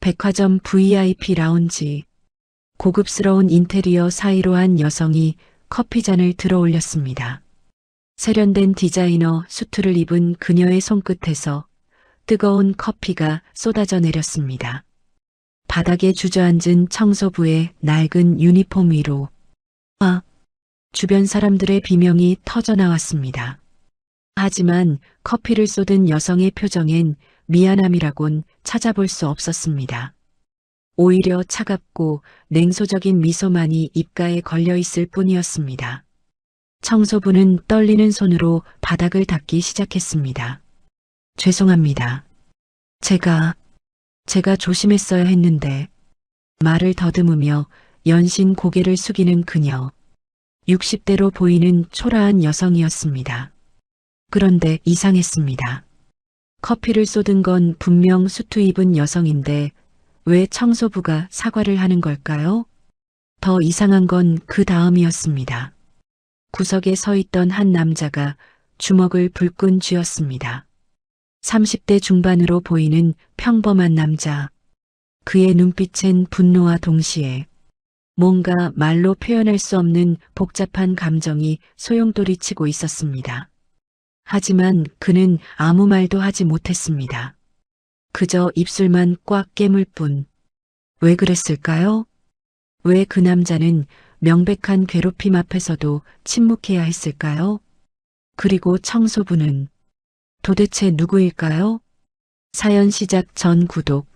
백화점 VIP 라운지. 고급스러운 인테리어 사이로 한 여성이 커피잔을 들어 올렸습니다. 세련된 디자이너 수트를 입은 그녀의 손끝에서 뜨거운 커피가 쏟아져 내렸습니다. 바닥에 주저앉은 청소부의 낡은 유니폼 위로 주변 사람들의 비명이 터져 나왔습니다. 하지만 커피를 쏟은 여성의 표정엔 미안함이라곤 찾아볼 수 없었습니다. 오히려 차갑고 냉소적인 미소만이 입가에 걸려 있을 뿐이었습니다. 청소부는 떨리는 손으로 바닥을 닦기 시작했습니다. 죄송합니다. 제가 조심했어야 했는데. 말을 더듬으며 연신 고개를 숙이는 그녀. 60대로 보이는 초라한 여성이었습니다. 그런데 이상했습니다. 커피를 쏟은 건 분명 수트 입은 여성인데 왜 청소부가 사과를 하는 걸까요? 더 이상한 건 그 다음이었습니다. 구석에 서 있던 한 남자가 주먹을 불끈 쥐었습니다. 30대 중반으로 보이는 평범한 남자. 그의 눈빛엔 분노와 동시에 뭔가 말로 표현할 수 없는 복잡한 감정이 소용돌이치고 있었습니다. 하지만 그는 아무 말도 하지 못했습니다. 그저 입술만 꽉 깨물 뿐. 왜 그랬을까요? 왜 그 남자는 명백한 괴롭힘 앞에서도 침묵해야 했을까요? 그리고 청소부는 도대체 누구일까요? 사연 시작 전 구독,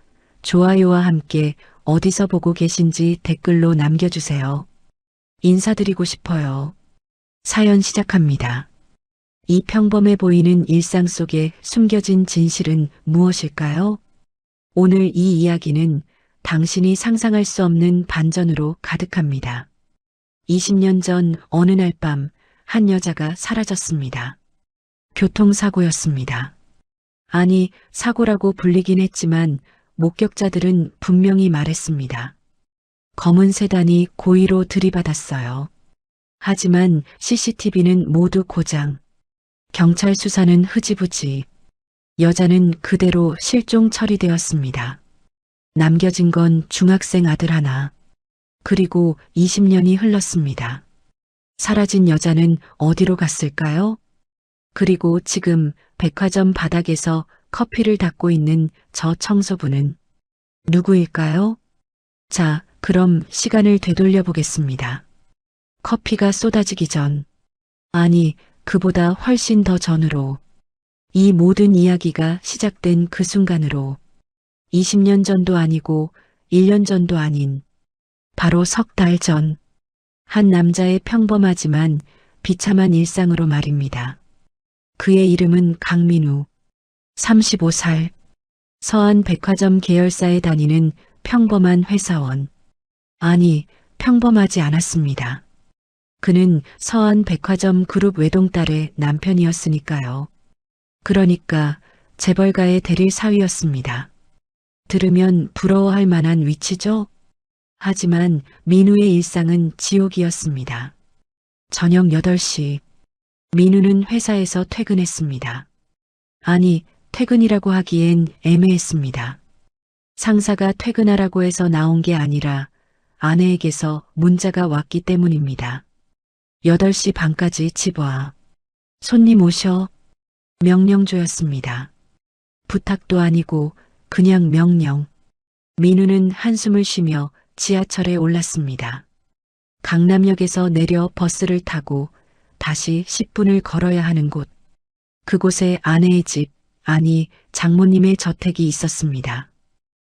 좋아요와 함께 어디서 보고 계신지 댓글로 남겨주세요. 인사드리고 싶어요. 사연 시작합니다. 이 평범해 보이는 일상 속에 숨겨진 진실은 무엇일까요? 오늘 이 이야기는 당신이 상상할 수 없는 반전으로 가득합니다. 20년 전 어느 날 밤 한 여자가 사라졌습니다. 교통사고였습니다. 아니, 사고라고 불리긴 했지만 목격자들은 분명히 말했습니다. 검은 세단이 고의로 들이받았어요. 하지만 CCTV는 모두 고장. 경찰 수사는 흐지부지. 여자는 그대로 실종 처리되었습니다. 남겨진 건 중학생 아들 하나. 그리고 20년이 흘렀습니다. 사라진 여자는 어디로 갔을까요? 그리고 지금 백화점 바닥에서 커피를 닦고 있는 저 청소부는 누구일까요? 자, 그럼 시간을 되돌려 보겠습니다. 커피가 쏟아지기 전, 아니, 그보다 훨씬 더 전으로, 이 모든 이야기가 시작된 그 순간으로, 20년 전도 아니고 1년 전도 아닌 바로 석 달 전, 한 남자의 평범하지만 비참한 일상으로 말입니다. 그의 이름은 강민우, 35살, 서한 백화점 계열사에 다니는 평범한 회사원. 아니, 평범하지 않았습니다. 그는 서한 백화점 그룹 외동딸의 남편이었으니까요. 그러니까 재벌가의 대릴 사위였습니다. 들으면 부러워할 만한 위치죠? 하지만 민우의 일상은 지옥이었습니다. 저녁 8시, 민우는 회사에서 퇴근했습니다. 아니, 퇴근이라고 하기엔 애매했습니다. 상사가 퇴근하라고 해서 나온 게 아니라 아내에게서 문자가 왔기 때문입니다. 8시 반까지 집 와. 손님 오셔. 명령조였습니다. 부탁도 아니고 그냥 명령. 민우는 한숨을 쉬며 지하철에 올랐습니다. 강남역에서 내려 버스를 타고 다시 10분을 걸어야 하는 곳. 그곳에 아내의 집, 아니 장모님의 저택이 있었습니다.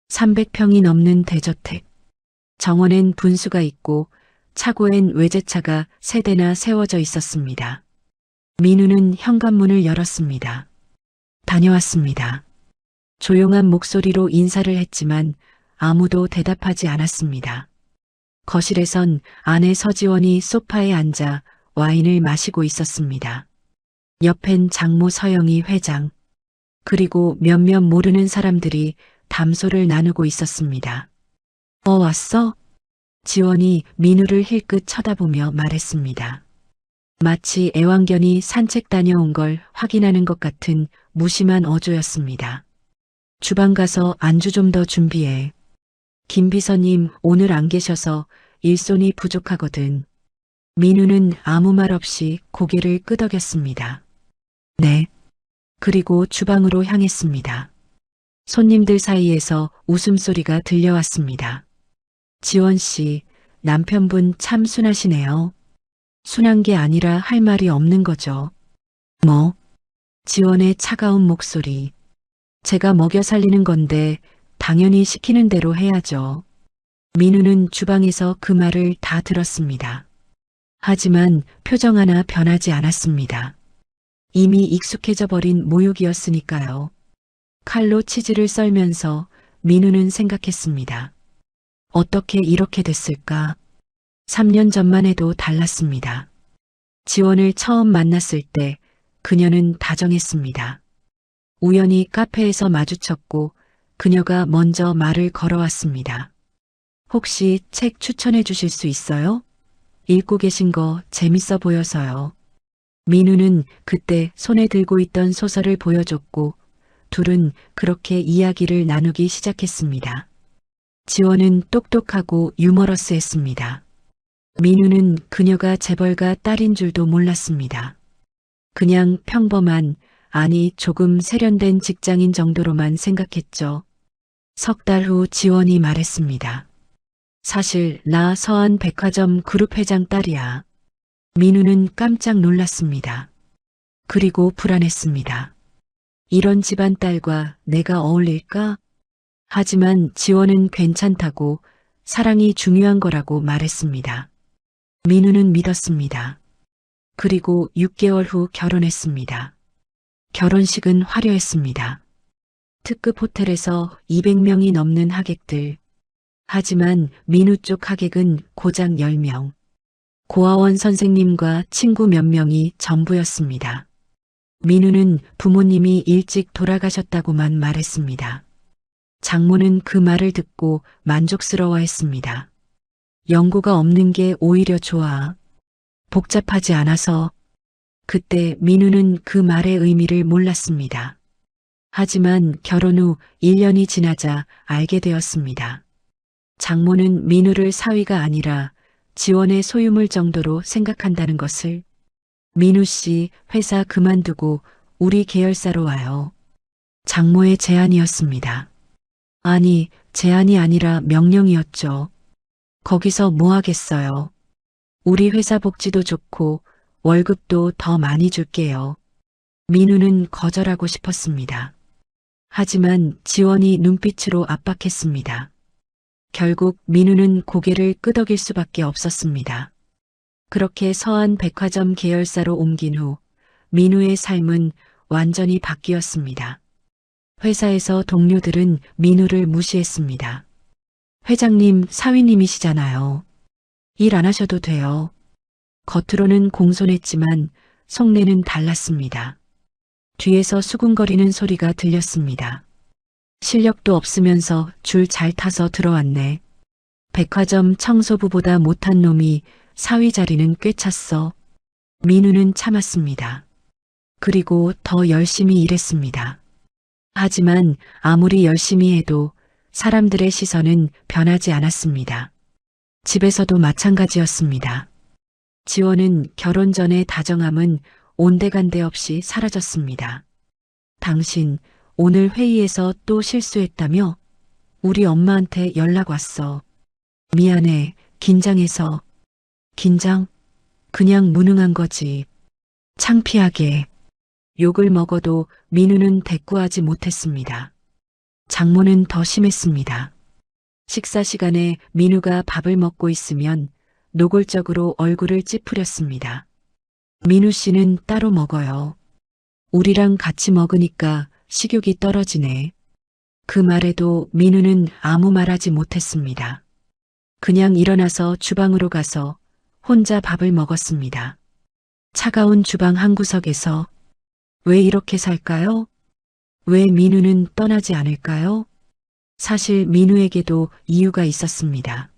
300평이 넘는 대저택. 정원엔 분수가 있고 차고엔 외제차가 3대나 세워져 있었습니다. 민우는 현관문을 열었습니다. 다녀왔습니다. 조용한 목소리로 인사를 했지만 아무도 대답하지 않았습니다. 거실에선 아내 서지원이 소파에 앉아 와인을 마시고 있었습니다. 옆엔 장모 서영이 회장, 그리고 몇몇 모르는 사람들이 담소를 나누고 있었습니다. 왔어? 지원이 민우를 힐끗 쳐다보며 말했습니다. 마치 애완견이 산책 다녀온 걸 확인하는 것 같은 무심한 어조였습니다. 주방 가서 안주 좀 더 준비해. 김 비서님 오늘 안 계셔서 일손이 부족하거든. 민우는 아무 말 없이 고개를 끄덕였습니다. 네. 그리고 주방으로 향했습니다. 손님들 사이에서 웃음소리가 들려왔습니다. 지원 씨, 남편분 참 순하시네요. 순한 게 아니라 할 말이 없는 거죠. 뭐? 지원의 차가운 목소리. 제가 먹여 살리는 건데 당연히 시키는 대로 해야죠. 민우는 주방에서 그 말을 다 들었습니다. 하지만 표정 하나 변하지 않았습니다. 이미 익숙해져 버린 모욕이었으니까요. 칼로 치즈를 썰면서 민우는 생각했습니다. 어떻게 이렇게 됐을까? 3년 전만 해도 달랐습니다. 지원을 처음 만났을 때 그녀는 다정했습니다. 우연히 카페에서 마주쳤고 그녀가 먼저 말을 걸어왔습니다. 혹시 책 추천해 주실 수 있어요? 읽고 계신 거 재밌어 보여서요. 민우는 그때 손에 들고 있던 소설을 보여줬고 둘은 그렇게 이야기를 나누기 시작했습니다. 지원은 똑똑하고 유머러스했습니다. 민우는 그녀가 재벌가 딸인 줄도 몰랐습니다. 그냥 평범한, 아니 조금 세련된 직장인 정도로만 생각했죠. 석 달 후 지원이 말했습니다. 사실 나 서한 백화점 그룹 회장 딸이야. 민우는 깜짝 놀랐습니다. 그리고 불안했습니다. 이런 집안 딸과 내가 어울릴까? 하지만 지원은 괜찮다고 사랑이 중요한 거라고 말했습니다. 민우는 믿었습니다. 그리고 6개월 후 결혼했습니다. 결혼식은 화려했습니다. 특급 호텔에서 200명이 넘는 하객들. 하지만 민우 쪽 하객은 고작 10명. 고아원 선생님과 친구 몇 명이 전부였습니다. 민우는 부모님이 일찍 돌아가셨다고만 말했습니다. 장모는 그 말을 듣고 만족스러워했습니다. 연고가 없는 게 오히려 좋아. 복잡하지 않아서. 그때 민우는 그 말의 의미를 몰랐습니다. 하지만 결혼 후 1년이 지나자 알게 되었습니다. 장모는 민우를 사위가 아니라 지원의 소유물 정도로 생각한다는 것을. 민우 씨 회사 그만두고 우리 계열사로 와요. 장모의 제안이었습니다. 아니, 제안이 아니라 명령이었죠. 거기서 뭐 하겠어요. 우리 회사 복지도 좋고 월급도 더 많이 줄게요. 민우는 거절하고 싶었습니다. 하지만 지원이 눈빛으로 압박했습니다. 결국 민우는 고개를 끄덕일 수밖에 없었습니다. 그렇게 서한 백화점 계열사로 옮긴 후 민우의 삶은 완전히 바뀌었습니다. 회사에서 동료들은 민우를 무시했습니다. 회장님, 사위님이시잖아요. 일 안 하셔도 돼요. 겉으로는 공손했지만 속내는 달랐습니다. 뒤에서 수군거리는 소리가 들렸습니다. 실력도 없으면서 줄 잘 타서 들어왔네. 백화점 청소부보다 못한 놈이 사위 자리는 꿰찼어. 민우는 참았습니다. 그리고 더 열심히 일했습니다. 하지만 아무리 열심히 해도 사람들의 시선은 변하지 않았습니다. 집에서도 마찬가지였습니다. 지원은 결혼 전의 다정함은 온데간데 없이 사라졌습니다. 당신 오늘 회의에서 또 실수했다며? 우리 엄마한테 연락 왔어. 미안해, 긴장해서. 긴장? 그냥 무능한 거지. 창피하게. 욕을 먹어도 민우는 대꾸하지 못했습니다. 장모는 더 심했습니다. 식사 시간에 민우가 밥을 먹고 있으면 노골적으로 얼굴을 찌푸렸습니다. 민우 씨는 따로 먹어요. 우리랑 같이 먹으니까 식욕이 떨어지네. 그 말에도 민우는 아무 말하지 못했습니다. 그냥 일어나서 주방으로 가서 혼자 밥을 먹었습니다. 차가운 주방 한 구석에서 왜 이렇게 살까요? 왜 민우는 떠나지 않을까요? 사실 민우에게도 이유가 있었습니다.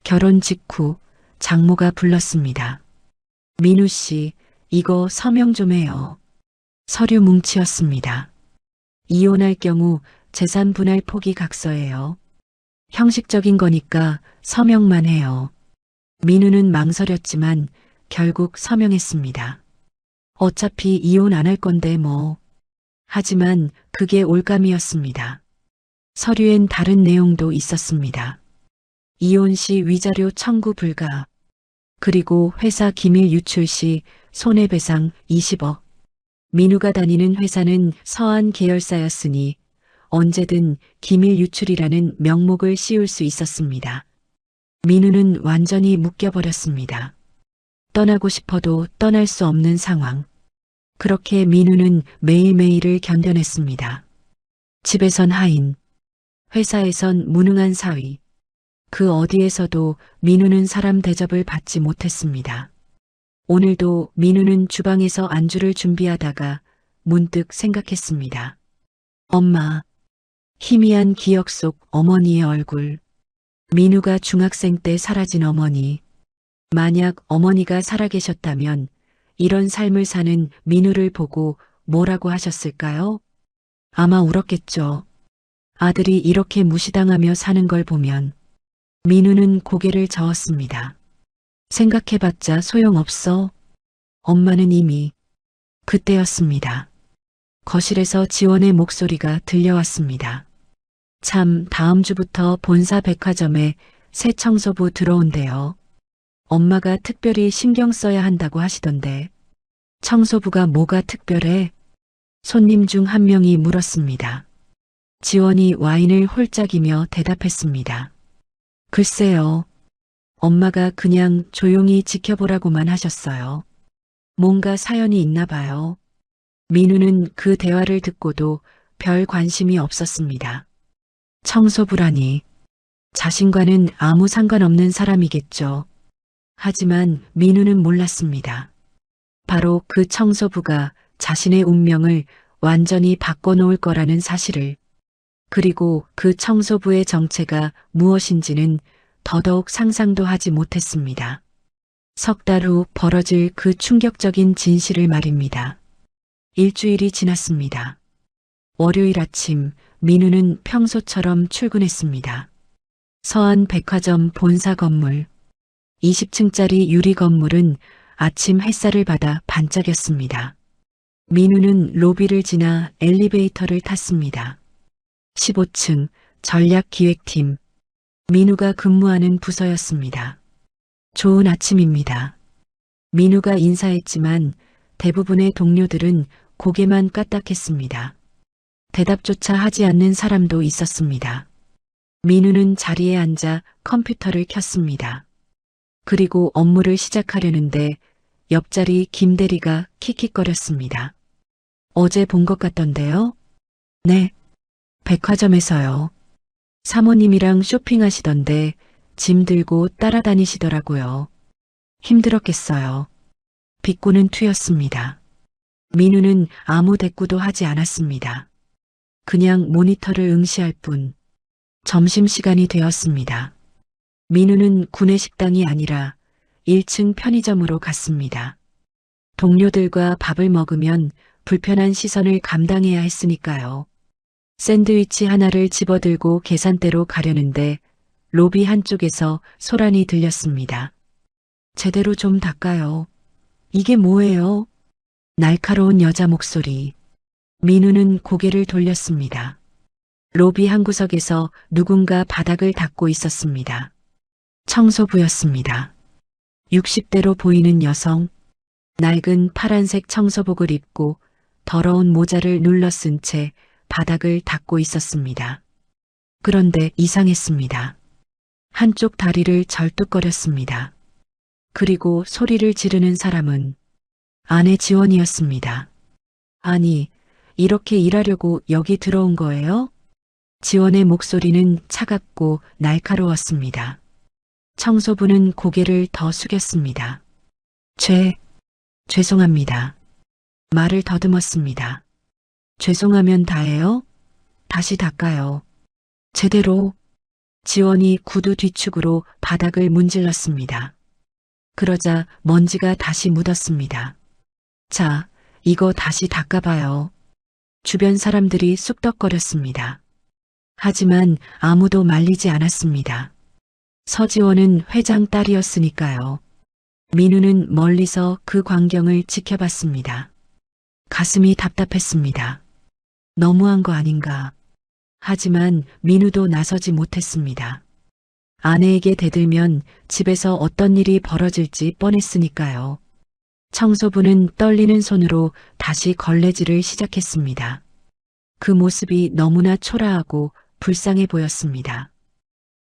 결혼 직후 장모가 불렀습니다. 민우 씨, 이거 서명 좀 해요. 서류 뭉치였습니다. 이혼할 경우 재산 분할 포기 각서예요. 형식적인 거니까 서명만 해요. 민우는 망설였지만 결국 서명했습니다. 어차피 이혼 안 할 건데 뭐. 하지만 그게 올감이었습니다. 서류엔 다른 내용도 있었습니다. 이혼 시 위자료 청구 불가, 그리고 회사 기밀 유출 시 손해배상 20억. 민우가 다니는 회사는 서한 계열사였으니 언제든 기밀 유출이라는 명목을 씌울 수 있었습니다. 민우는 완전히 묶여버렸습니다. 떠나고 싶어도 떠날 수 없는 상황. 그렇게 민우는 매일매일을 견뎌냈습니다. 집에선 하인, 회사에선 무능한 사위. 그 어디에서도 민우는 사람 대접을 받지 못했습니다. 오늘도 민우는 주방에서 안주를 준비하다가 문득 생각했습니다. 엄마. 희미한 기억 속 어머니의 얼굴. 민우가 중학생 때 사라진 어머니. 만약 어머니가 살아계셨다면 이런 삶을 사는 민우를 보고 뭐라고 하셨을까요? 아마 울었겠죠. 아들이 이렇게 무시당하며 사는 걸 보면. 민우는 고개를 저었습니다. 생각해봤자 소용없어. 엄마는 이미 그때였습니다. 거실에서 지원의 목소리가 들려왔습니다. 참, 다음 주부터 본사 백화점에 새 청소부 들어온대요. 엄마가 특별히 신경 써야 한다고 하시던데. 청소부가 뭐가 특별해? 손님 중 한 명이 물었습니다. 지원이 와인을 홀짝이며 대답했습니다. 글쎄요. 엄마가 그냥 조용히 지켜보라고만 하셨어요. 뭔가 사연이 있나 봐요. 민우는 그 대화를 듣고도 별 관심이 없었습니다. 청소부라니. 자신과는 아무 상관없는 사람이겠죠. 하지만 민우는 몰랐습니다. 바로 그 청소부가 자신의 운명을 완전히 바꿔놓을 거라는 사실을. 그리고 그 청소부의 정체가 무엇인지는 더더욱 상상도 하지 못했습니다. 석 달 후 벌어질 그 충격적인 진실을 말입니다. 일주일이 지났습니다. 월요일 아침 민우는 평소처럼 출근했습니다. 서한 백화점 본사 건물. 20층짜리 유리 건물은 아침 햇살을 받아 반짝였습니다. 민우는 로비를 지나 엘리베이터를 탔습니다. 15층 전략기획팀. 민우가 근무하는 부서였습니다. 좋은 아침입니다. 민우가 인사했지만 대부분의 동료들은 고개만 까딱했습니다. 대답조차 하지 않는 사람도 있었습니다. 민우는 자리에 앉아 컴퓨터를 켰습니다. 그리고 업무를 시작하려는데 옆자리 김대리가 킥킥거렸습니다. 어제 본 것 같던데요? 네. 백화점에서요. 사모님이랑 쇼핑하시던데 짐 들고 따라다니시더라고요. 힘들었겠어요. 비꼬는 투였습니다. 민우는 아무 대꾸도 하지 않았습니다. 그냥 모니터를 응시할 뿐. 점심시간이 되었습니다. 민우는 구내식당이 아니라 1층 편의점으로 갔습니다. 동료들과 밥을 먹으면 불편한 시선을 감당해야 했으니까요. 샌드위치 하나를 집어들고 계산대로 가려는데 로비 한쪽에서 소란이 들렸습니다. 제대로 좀 닦아요. 이게 뭐예요? 날카로운 여자 목소리. 민우는 고개를 돌렸습니다. 로비 한 구석에서 누군가 바닥을 닦고 있었습니다. 청소부였습니다. 60대로 보이는 여성. 낡은 파란색 청소복을 입고 더러운 모자를 눌러 쓴 채 바닥을 닦고 있었습니다. 그런데 이상했습니다. 한쪽 다리를 절뚝거렸습니다. 그리고 소리를 지르는 사람은 아내 지원이었습니다. 아니, 이렇게 일하려고 여기 들어온 거예요? 지원의 목소리는 차갑고 날카로웠습니다. 청소부는 고개를 더 숙였습니다. 죄송합니다. 말을 더듬었습니다. 죄송하면 다해요? 다시 닦아요. 제대로. 지원이 구두 뒤축으로 바닥을 문질렀습니다. 그러자 먼지가 다시 묻었습니다. 자, 이거 다시 닦아봐요. 주변 사람들이 쑥덕거렸습니다. 하지만 아무도 말리지 않았습니다. 서지원은 회장 딸이었으니까요. 민우는 멀리서 그 광경을 지켜봤습니다. 가슴이 답답했습니다. 너무한 거 아닌가. 하지만 민우도 나서지 못했습니다. 아내에게 대들면 집에서 어떤 일이 벌어질지 뻔했으니까요. 청소부는 떨리는 손으로 다시 걸레질을 시작했습니다. 그 모습이 너무나 초라하고 불쌍해 보였습니다.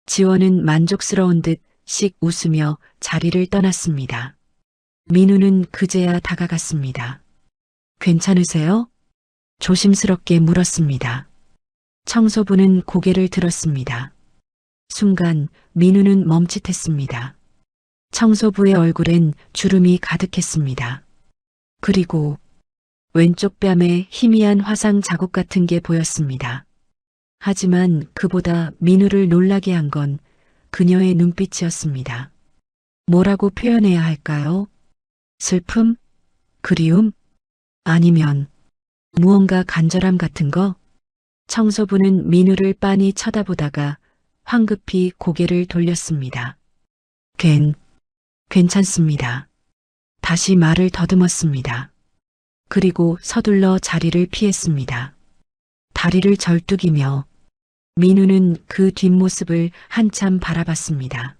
지원은 만족스러운 듯 씩 웃으며 자리를 떠났습니다. 민우는 그제야 다가갔습니다. 괜찮으세요? 조심스럽게 물었습니다. 청소부는 고개를 들었습니다. 순간 민우는 멈칫했습니다. 청소부의 얼굴엔 주름이 가득했습니다. 그리고 왼쪽 뺨에 희미한 화상 자국 같은 게 보였습니다. 하지만 그보다 민우를 놀라게 한 건 그녀의 눈빛이었습니다. 뭐라고 표현해야 할까요? 슬픔? 그리움? 아니면 무언가 간절함 같은 거? 청소부는 민우를 빤히 쳐다보다가 황급히 고개를 돌렸습니다. 괜찮습니다. 다시 말을 더듬었습니다. 그리고 서둘러 자리를 피했습니다. 다리를 절뚝이며 민우는 그 뒷모습을 한참 바라봤습니다.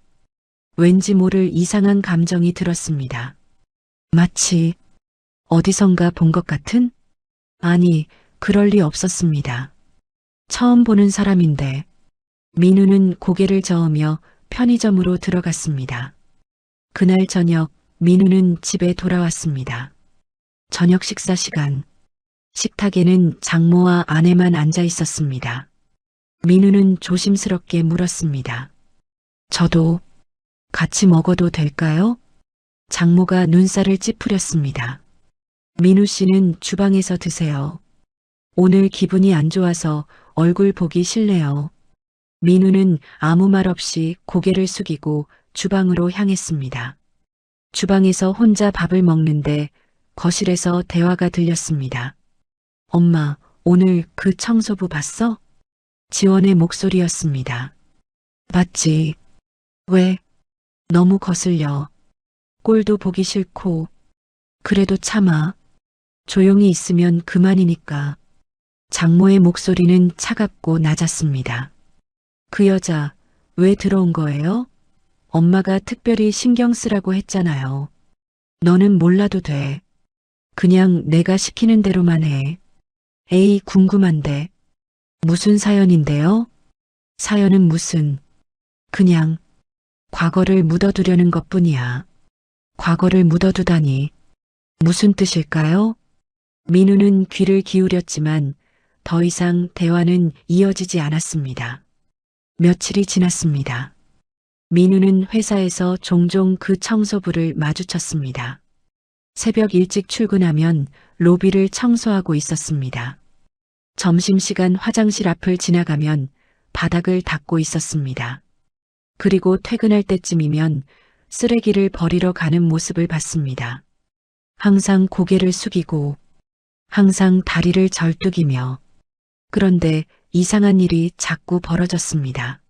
왠지 모를 이상한 감정이 들었습니다. 마치 어디선가 본 것 같은? 아니, 그럴 리 없었습니다. 처음 보는 사람인데. 민우는 고개를 저으며 편의점으로 들어갔습니다. 그날 저녁 민우는 집에 돌아왔습니다. 저녁 식사 시간. 식탁에는 장모와 아내만 앉아 있었습니다. 민우는 조심스럽게 물었습니다. 저도 같이 먹어도 될까요? 장모가 눈살을 찌푸렸습니다. 민우 씨는 주방에서 드세요. 오늘 기분이 안 좋아서 얼굴 보기 싫네요. 민우는 아무 말 없이 고개를 숙이고 주방으로 향했습니다. 주방에서 혼자 밥을 먹는데 거실에서 대화가 들렸습니다. 엄마, 오늘 그 청소부 봤어? 지원의 목소리였습니다. 봤지. 왜? 너무 거슬려. 꼴도 보기 싫고. 그래도 참아. 조용히 있으면 그만이니까. 장모의 목소리는 차갑고 낮았습니다. 그 여자 왜 들어온 거예요? 엄마가 특별히 신경 쓰라고 했잖아요. 너는 몰라도 돼. 그냥 내가 시키는 대로만 해. 에이, 궁금한데. 무슨 사연인데요? 사연은 무슨. 그냥 과거를 묻어두려는 것뿐이야. 과거를 묻어두다니. 무슨 뜻일까요? 민우는 귀를 기울였지만 더 이상 대화는 이어지지 않았습니다. 며칠이 지났습니다. 민우는 회사에서 종종 그 청소부를 마주쳤습니다. 새벽 일찍 출근하면 로비를 청소하고 있었습니다. 점심시간 화장실 앞을 지나가면 바닥을 닦고 있었습니다. 그리고 퇴근할 때쯤이면 쓰레기를 버리러 가는 모습을 봤습니다. 항상 고개를 숙이고 항상 다리를 절뚝이며. 그런데 이상한 일이 자꾸 벌어졌습니다.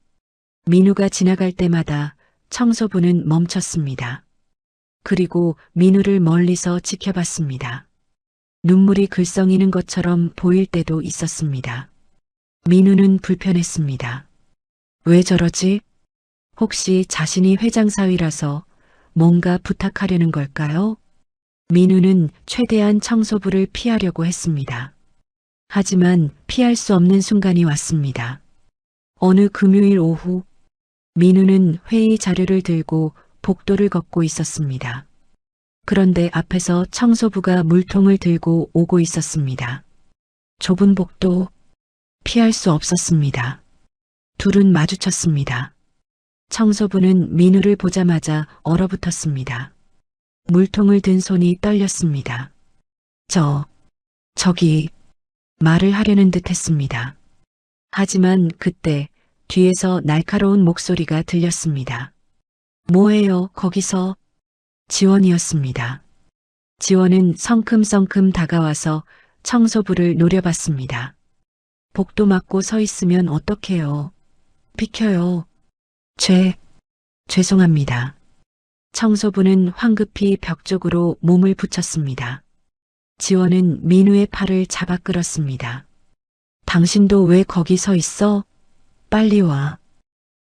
민우가 지나갈 때마다 청소부는 멈췄습니다. 그리고 민우를 멀리서 지켜봤습니다. 눈물이 글썽이는 것처럼 보일 때도 있었습니다. 민우는 불편했습니다. 왜 저러지? 혹시 자신이 회장 사위라서 뭔가 부탁하려는 걸까요? 민우는 최대한 청소부를 피하려고 했습니다. 하지만 피할 수 없는 순간이 왔습니다. 어느 금요일 오후, 민우는 회의 자료를 들고 복도를 걷고 있었습니다. 그런데 앞에서 청소부가 물통을 들고 오고 있었습니다. 좁은 복도, 피할 수 없었습니다. 둘은 마주쳤습니다. 청소부는 민우를 보자마자 얼어붙었습니다. 물통을 든 손이 떨렸습니다. 저기, 말을 하려는 듯 했습니다. 하지만 그때 뒤에서 날카로운 목소리가 들렸습니다. 뭐해요, 거기서? 지원이었습니다. 지원은 성큼성큼 다가와서 청소부를 노려봤습니다. 복도 맞고 서 있으면 어떡해요. 비켜요. 죄송합니다. 청소부는 황급히 벽 쪽으로 몸을 붙였습니다. 지원은 민우의 팔을 잡아 끌었습니다. 당신도 왜 거기 서 있어? 빨리 와.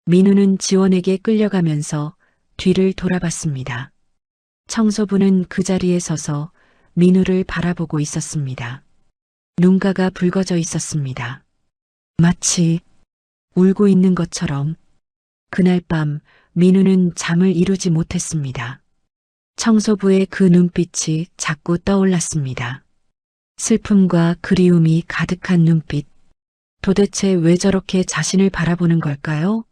민우는 지원에게 끌려가면서 뒤를 돌아봤습니다. 청소부는 그 자리에 서서 민우를 바라보고 있었습니다. 눈가가 붉어져 있었습니다. 마치 울고 있는 것처럼. 그날 밤 민우는 잠을 이루지 못했습니다. 청소부의 그 눈빛이 자꾸 떠올랐습니다. 슬픔과 그리움이 가득한 눈빛. 도대체 왜 저렇게 자신을 바라보는 걸까요?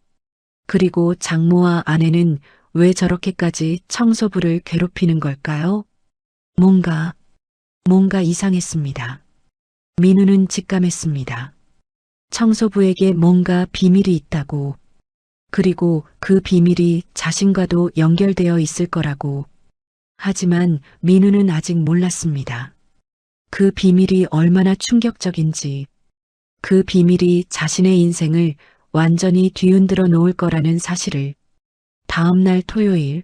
그리고 장모와 아내는 왜 저렇게까지 청소부를 괴롭히는 걸까요? 뭔가 이상했습니다. 민우는 직감했습니다. 청소부에게 뭔가 비밀이 있다고, 그리고 그 비밀이 자신과도 연결되어 있을 거라고. 하지만 민우는 아직 몰랐습니다. 그 비밀이 얼마나 충격적인지, 그 비밀이 자신의 인생을 완전히 뒤흔들어 놓을 거라는 사실을. 다음 날 토요일,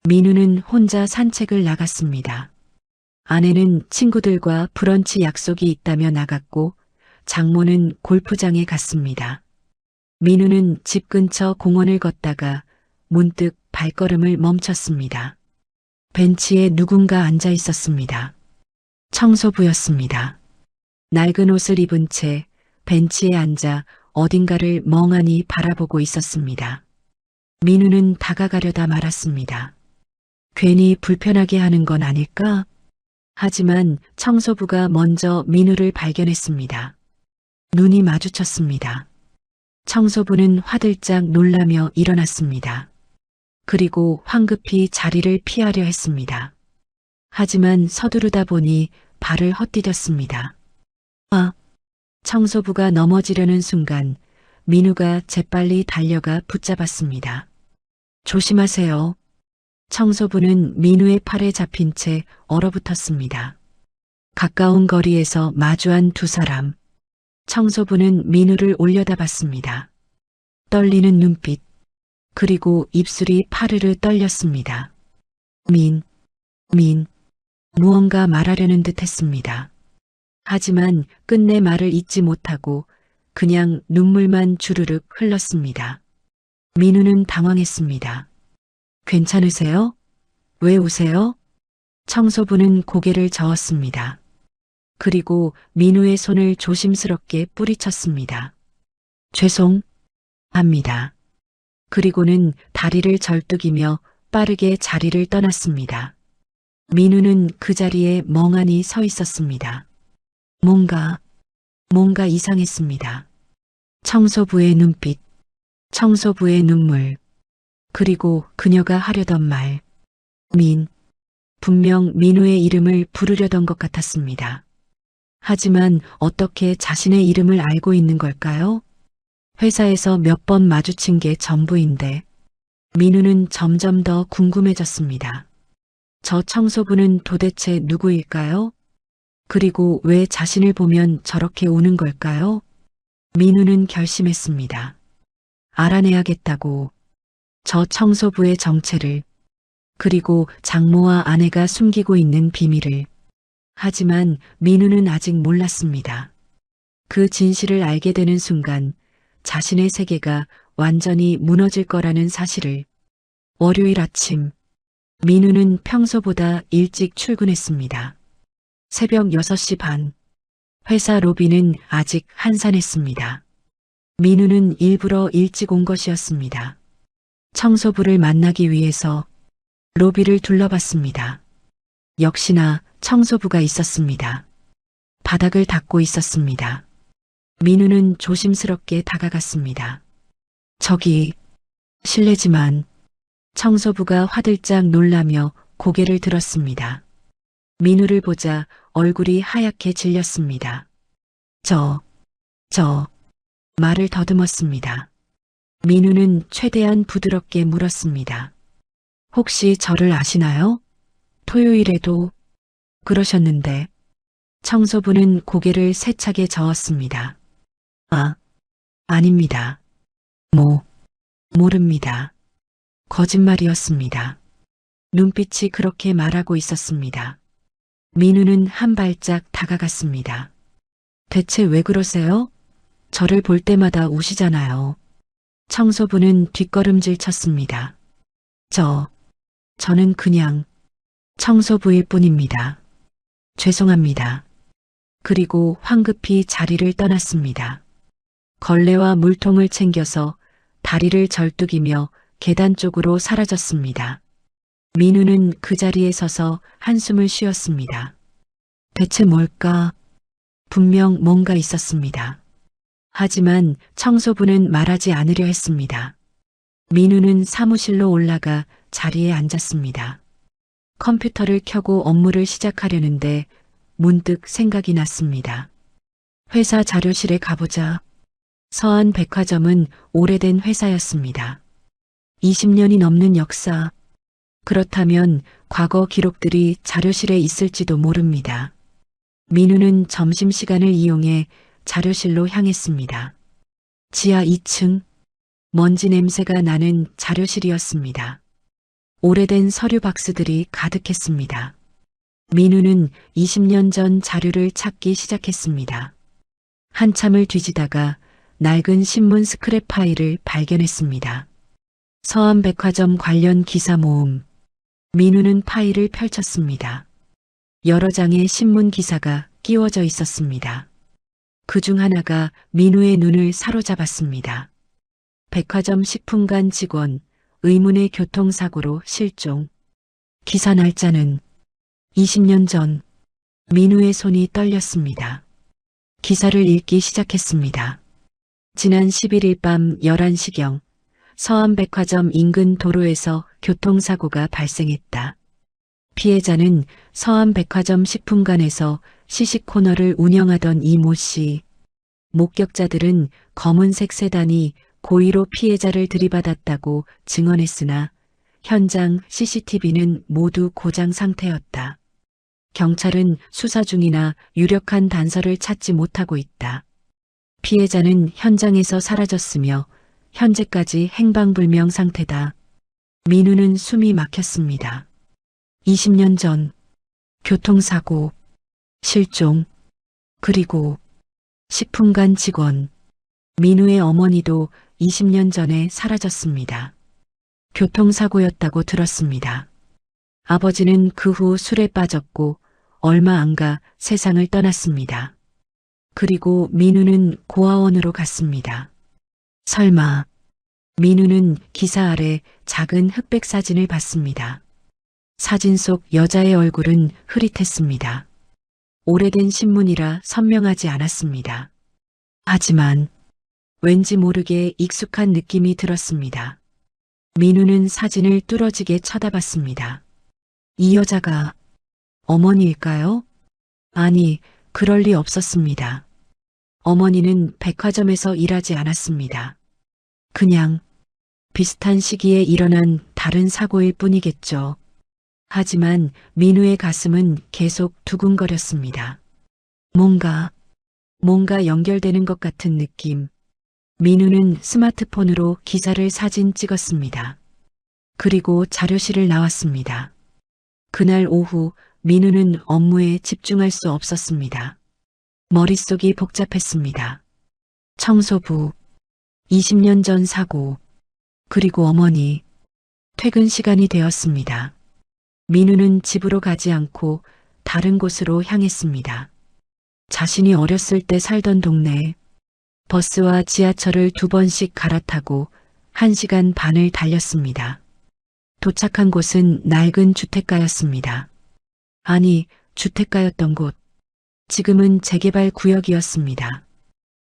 민우는 혼자 산책을 나갔습니다. 아내는 친구들과 브런치 약속이 있다며 나갔고, 장모는 골프장에 갔습니다. 민우는 집 근처 공원을 걷다가 문득 발걸음을 멈췄습니다. 벤치에 누군가 앉아 있었습니다. 청소부였습니다. 낡은 옷을 입은 채 벤치에 앉아 어딘가를 멍하니 바라보고 있었습니다. 민우는 다가가려다 말았습니다. 괜히 불편하게 하는 건 아닐까? 하지만 청소부가 먼저 민우를 발견했습니다. 눈이 마주쳤습니다. 청소부는 화들짝 놀라며 일어났습니다. 그리고 황급히 자리를 피하려 했습니다. 하지만 서두르다 보니 발을 헛디뎠습니다. 청소부가 넘어지려는 순간 민우가 재빨리 달려가 붙잡았습니다. 조심하세요. 청소부는 민우의 팔에 잡힌 채 얼어붙었습니다. 가까운 거리에서 마주한 두 사람. 청소부는 민우를 올려다봤습니다. 떨리는 눈빛, 그리고 입술이 파르르 떨렸습니다. 무언가 말하려는 듯 했습니다. 하지만 끝내 말을 잇지 못하고 그냥 눈물만 주르륵 흘렀습니다. 민우는 당황했습니다. 괜찮으세요? 왜 우세요? 청소부는 고개를 저었습니다. 그리고 민우의 손을 조심스럽게 뿌리쳤습니다. 죄송합니다. 그리고는 다리를 절뚝이며 빠르게 자리를 떠났습니다. 민우는 그 자리에 멍하니 서 있었습니다. 뭔가 이상했습니다. 청소부의 눈빛, 청소부의 눈물, 그리고 그녀가 하려던 말. 분명 민우의 이름을 부르려던 것 같았습니다. 하지만 어떻게 자신의 이름을 알고 있는 걸까요? 회사에서 몇 번 마주친 게 전부인데. 민우는 점점 더 궁금해졌습니다. 저 청소부는 도대체 누구일까요? 그리고 왜 자신을 보면 저렇게 우는 걸까요? 민우는 결심했습니다. 알아내야겠다고. 저 청소부의 정체를, 그리고 장모와 아내가 숨기고 있는 비밀을. 하지만 민우는 아직 몰랐습니다. 그 진실을 알게 되는 순간 자신의 세계가 완전히 무너질 거라는 사실을. 월요일 아침, 민우는 평소보다 일찍 출근했습니다. 새벽 6시 반. 회사 로비는 아직 한산했습니다. 민우는 일부러 일찍 온 것이었습니다. 청소부를 만나기 위해서. 로비를 둘러봤습니다. 역시나 청소부가 있었습니다. 바닥을 닦고 있었습니다. 민우는 조심스럽게 다가갔습니다. 저기, 실례지만. 청소부가 화들짝 놀라며 고개를 들었습니다. 민우를 보자 얼굴이 하얗게 질렸습니다. 말을 더듬었습니다. 민우는 최대한 부드럽게 물었습니다. 혹시 저를 아시나요? 토요일에도 그러셨는데. 청소부는 고개를 세차게 저었습니다. 아, 아닙니다. 모릅니다. 거짓말이었습니다. 눈빛이 그렇게 말하고 있었습니다. 민우는 한 발짝 다가갔습니다. 대체 왜 그러세요? 저를 볼 때마다 우시잖아요. 청소부는 뒷걸음질 쳤습니다. 저는 그냥 청소부일 뿐입니다. 죄송합니다. 그리고 황급히 자리를 떠났습니다. 걸레와 물통을 챙겨서 다리를 절뚝이며 계단 쪽으로 사라졌습니다. 민우는 그 자리에 서서 한숨을 쉬었습니다. 대체 뭘까? 분명 뭔가 있었습니다. 하지만 청소부는 말하지 않으려 했습니다. 민우는 사무실로 올라가 자리에 앉았습니다. 컴퓨터를 켜고 업무를 시작하려는데 문득 생각이 났습니다. 회사 자료실에 가보자. 서한 백화점은 오래된 회사였습니다. 20년이 넘는 역사. 그렇다면 과거 기록들이 자료실에 있을지도 모릅니다. 민우는 점심시간을 이용해 자료실로 향했습니다. 지하 2층, 먼지 냄새가 나는 자료실이었습니다. 오래된 서류 박스들이 가득했습니다. 민우는 20년 전 자료를 찾기 시작했습니다. 한참을 뒤지다가 낡은 신문 스크랩 파일을 발견했습니다. 서한백화점 관련 기사 모음. 민우는 파일을 펼쳤습니다. 여러 장의 신문 기사가 끼워져 있었습니다. 그중 하나가 민우의 눈을 사로잡았습니다. 백화점 식품관 직원, 의문의 교통사고로 실종. 기사 날짜는 20년 전. 민우의 손이 떨렸습니다. 기사를 읽기 시작했습니다. 지난 11일 밤 11시경 서한백화점 인근 도로에서 교통사고가 발생했다. 피해자는 서한백화점 식품관에서 시식 코너를 운영하던 이모 씨. 목격자들은 검은색 세단이 고의로 피해자를 들이받았다고 증언했으나 현장 CCTV는 모두 고장 상태였다. 경찰은 수사 중이나 유력한 단서를 찾지 못하고 있다. 피해자는 현장에서 사라졌으며 현재까지 행방불명 상태다. 민우는 숨이 막혔습니다. 20년 전 교통사고, 실종, 그리고 식품관 직원. 민우의 어머니도 20년 전에 사라졌습니다. 교통사고였다고 들었습니다. 아버지는 그 후 술에 빠졌고 얼마 안 가 세상을 떠났습니다. 그리고 민우는 고아원으로 갔습니다. 설마. 민우는 기사 아래 작은 흑백 사진을 봤습니다. 사진 속 여자의 얼굴은 흐릿했습니다. 오래된 신문이라 선명하지 않았습니다. 하지만 왠지 모르게 익숙한 느낌이 들었습니다. 민우는 사진을 뚫어지게 쳐다봤습니다. 이 여자가 어머니일까요? 아니, 그럴 리 없었습니다. 어머니는 백화점에서 일하지 않았습니다. 그냥 비슷한 시기에 일어난 다른 사고일 뿐이겠죠. 하지만 민우의 가슴은 계속 두근거렸습니다. 뭔가 연결되는 것 같은 느낌. 민우는 스마트폰으로 기사를 사진 찍었습니다. 그리고 자료실을 나왔습니다. 그날 오후 민우는 업무에 집중할 수 없었습니다. 머릿속이 복잡했습니다. 청소부, 20년 전 사고, 그리고 어머니. 퇴근 시간이 되었습니다. 민우는 집으로 가지 않고 다른 곳으로 향했습니다. 자신이 어렸을 때 살던 동네. 버스와 지하철을 2번씩 갈아타고 1시간 반을 달렸습니다. 도착한 곳은 낡은 주택가였습니다. 아니, 주택가였던 곳. 지금은 재개발 구역이었습니다.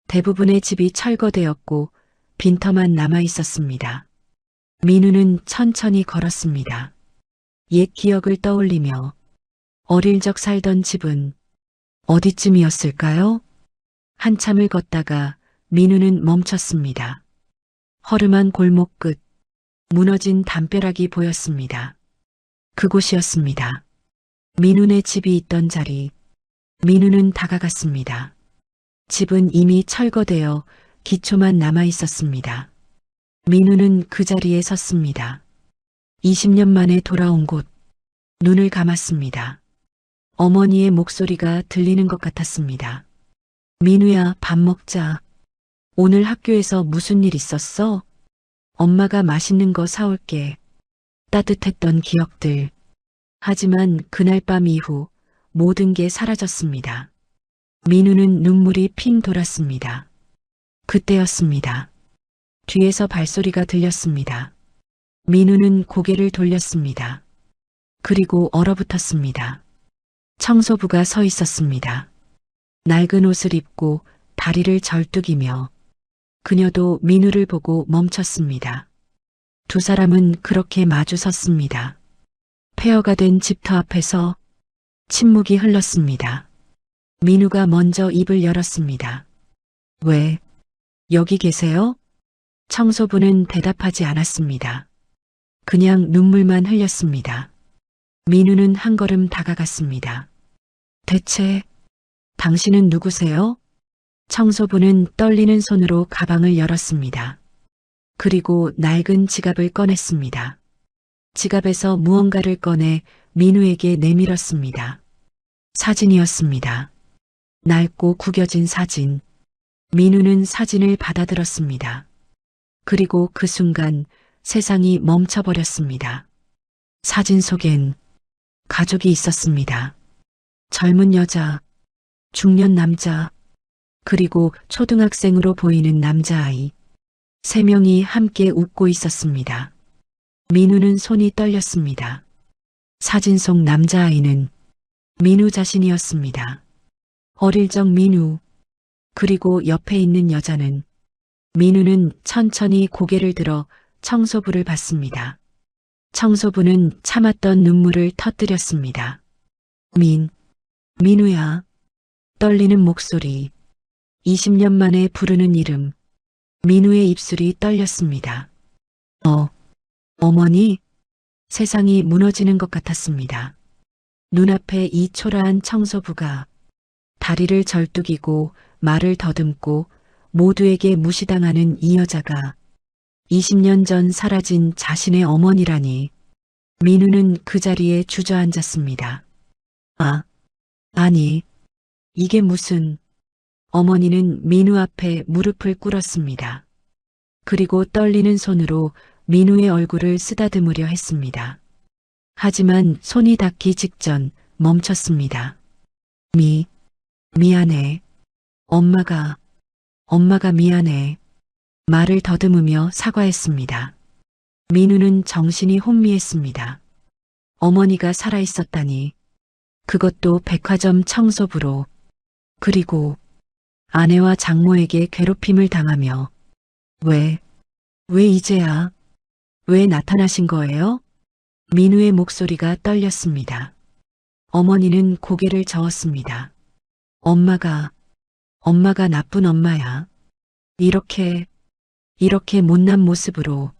대부분의 집이 철거되었고 빈터만 남아 있었습니다. 민우는 천천히 걸었습니다. 옛 기억을 떠올리며 어릴 적 살던 집은 어디쯤이었을까요? 한참을 걷다가 민우는 멈췄습니다. 허름한 골목 끝, 무너진 담벼락이 보였습니다. 그곳이었습니다. 민우네 집이 있던 자리. 민우는 다가갔습니다. 집은 이미 철거되어 기초만 남아 있었습니다. 민우는 그 자리에 섰습니다. 20년 만에 돌아온 곳, 눈을 감았습니다. 어머니의 목소리가 들리는 것 같았습니다. 민우야, 밥 먹자. 오늘 학교에서 무슨 일 있었어? 엄마가 맛있는 거 사올게. 따뜻했던 기억들. 하지만 그날 밤 이후 모든 게 사라졌습니다. 민우는 눈물이 핑 돌았습니다. 그때였습니다. 뒤에서 발소리가 들렸습니다. 민우는 고개를 돌렸습니다. 그리고 얼어붙었습니다. 청소부가 서 있었습니다. 낡은 옷을 입고 다리를 절뚝이며 그녀도 민우를 보고 멈췄습니다. 두 사람은 그렇게 마주 섰습니다. 폐허가 된 집터 앞에서 침묵이 흘렀습니다. 민우가 먼저 입을 열었습니다. 왜, 여기 계세요? 청소부는 대답하지 않았습니다. 그냥 눈물만 흘렸습니다. 민우는 한 걸음 다가갔습니다. 대체 당신은 누구세요? 청소부는 떨리는 손으로 가방을 열었습니다. 그리고 낡은 지갑을 꺼냈습니다. 지갑에서 무언가를 꺼내 민우에게 내밀었습니다. 사진이었습니다. 낡고 구겨진 사진. 민우는 사진을 받아들었습니다. 그리고 그 순간 세상이 멈춰버렸습니다. 사진 속엔 가족이 있었습니다. 젊은 여자, 중년 남자, 그리고 초등학생으로 보이는 남자아이. 세 명이 함께 웃고 있었습니다. 민우는 손이 떨렸습니다. 사진 속 남자아이는 민우 자신이었습니다. 어릴 적 민우, 그리고 옆에 있는 여자는. 민우는 천천히 고개를 들어 청소부를 봤습니다. 청소부는 참았던 눈물을 터뜨렸습니다. 민우야. 떨리는 목소리. 20년 만에 부르는 이름. 민우의 입술이 떨렸습니다. 어머니? 세상이 무너지는 것 같았습니다. 눈앞에 이 초라한 청소부가 다리를 절뚝이고 말을 더듬고 모두에게 무시당하는 이 여자가 20년 전 사라진 자신의 어머니라니. 민우는 그 자리에 주저앉았습니다. 아니, 이게 무슨... 어머니는 민우 앞에 무릎을 꿇었습니다. 그리고 떨리는 손으로 민우의 얼굴을 쓰다듬으려 했습니다. 하지만 손이 닿기 직전 멈췄습니다. 미안해. 엄마가 미안해. 말을 더듬으며 사과했습니다. 민우는 정신이 혼미했습니다. 어머니가 살아있었다니. 그것도 백화점 청소부로. 그리고 아내와 장모에게 괴롭힘을 당하며. 왜 이제야? 왜 나타나신 거예요? 민우의 목소리가 떨렸습니다. 어머니는 고개를 저었습니다. 엄마가 나쁜 엄마야. 이렇게 못난 모습으로.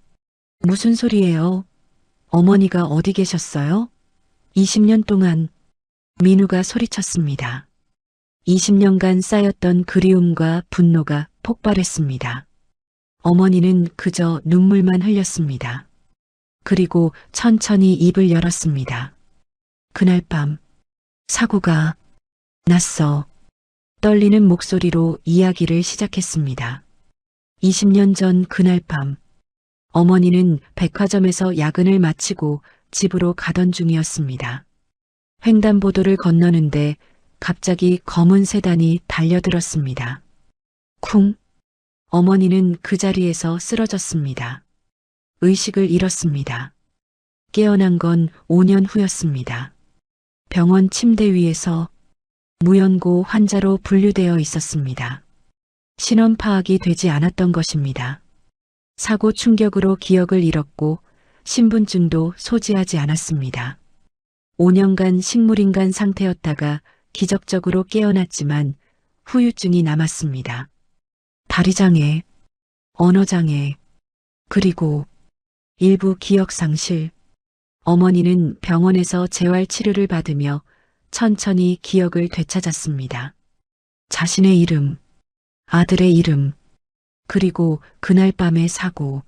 무슨 소리예요? 어머니가 어디 계셨어요? 20년 동안. 민우가 소리쳤습니다. 20년간 쌓였던 그리움과 분노가 폭발했습니다. 어머니는 그저 눈물만 흘렸습니다. 그리고 천천히 입을 열었습니다. 그날 밤 사고가 났어. 떨리는 목소리로 이야기를 시작했습니다. 20년 전 그날 밤 어머니는 백화점에서 야근을 마치고 집으로 가던 중이었습니다. 횡단보도를 건너는데 갑자기 검은 세단이 달려들었습니다. 쿵! 어머니는 그 자리에서 쓰러졌습니다. 의식을 잃었습니다. 깨어난 건 5년 후였습니다. 병원 침대 위에서 무연고 환자로 분류되어 있었습니다. 신원 파악이 되지 않았던 것입니다. 사고 충격으로 기억을 잃었고 신분증도 소지하지 않았습니다. 5년간 식물인간 상태였다가 기적적으로 깨어났지만 후유증이 남았습니다. 다리장애, 언어장애, 그리고 일부 기억상실. 어머니는 병원에서 재활치료를 받으며 천천히 기억을 되찾았습니다. 자신의 이름, 아들의 이름, 그리고 그날 밤의 사고.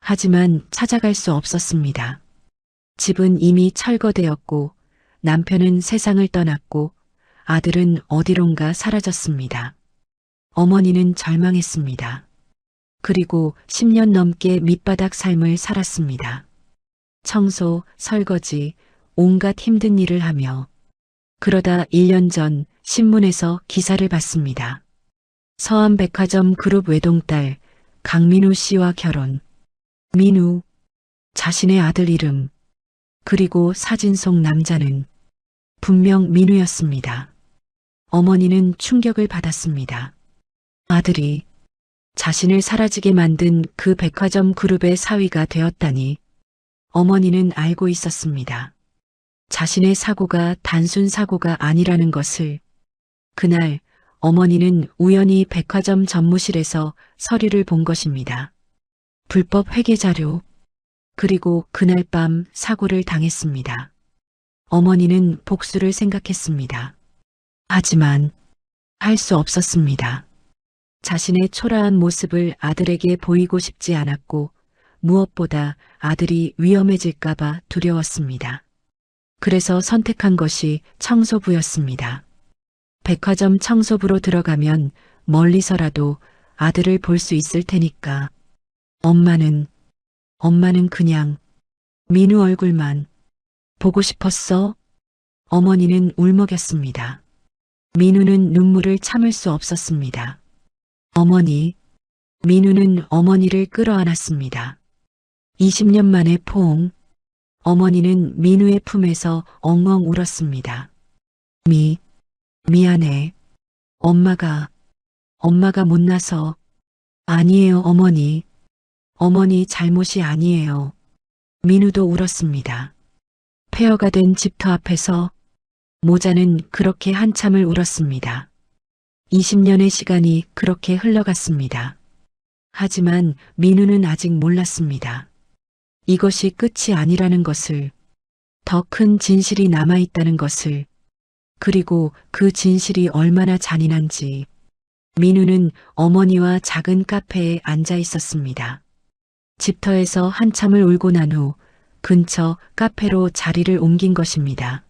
하지만 찾아갈 수 없었습니다. 집은 이미 철거되었고 남편은 세상을 떠났고 아들은 어디론가 사라졌습니다. 어머니는 절망했습니다. 그리고 10년 넘게 밑바닥 삶을 살았습니다. 청소, 설거지, 온갖 힘든 일을 하며 그러다 1년 전 신문에서 기사를 봤습니다. 서암백화점 그룹 외동딸 강민우 씨와 결혼. 민우, 자신의 아들 이름, 그리고 사진 속 남자는 분명 민우였습니다. 어머니는 충격을 받았습니다. 아들이 자신을 사라지게 만든 그 백화점 그룹의 사위가 되었다니. 어머니는 알고 있었습니다. 자신의 사고가 단순 사고가 아니라는 것을. 그날 어머니는 우연히 백화점 전무실에서 서류를 본 것입니다. 불법 회계 자료. 그리고 그날 밤 사고를 당했습니다. 어머니는 복수를 생각했습니다. 하지만 할 수 없었습니다. 자신의 초라한 모습을 아들에게 보이고 싶지 않았고 무엇보다 아들이 위험해질까봐 두려웠습니다. 그래서 선택한 것이 청소부였습니다. 백화점 청소부로 들어가면 멀리서라도 아들을 볼 수 있을 테니까. 엄마는 그냥 민우 얼굴만 보고 싶었어. 어머니는 울먹였습니다. 민우는 눈물을 참을 수 없었습니다. 어머니, 민우는 어머니를 끌어안았습니다. 20년 만에 포옹. 어머니는 민우의 품에서 엉엉 울었습니다. 미안해. 엄마가 못나서. 아니에요, 어머니. 어머니 잘못이 아니에요. 민우도 울었습니다. 폐허가 된 집터 앞에서 모자는 그렇게 한참을 울었습니다. 20년의 시간이 그렇게 흘러갔습니다. 하지만 민우는 아직 몰랐습니다. 이것이 끝이 아니라는 것을, 더 큰 진실이 남아있다는 것을, 그리고 그 진실이 얼마나 잔인한지. 민우는 어머니와 작은 카페에 앉아 있었습니다. 집터에서 한참을 울고 난 후 근처 카페로 자리를 옮긴 것입니다.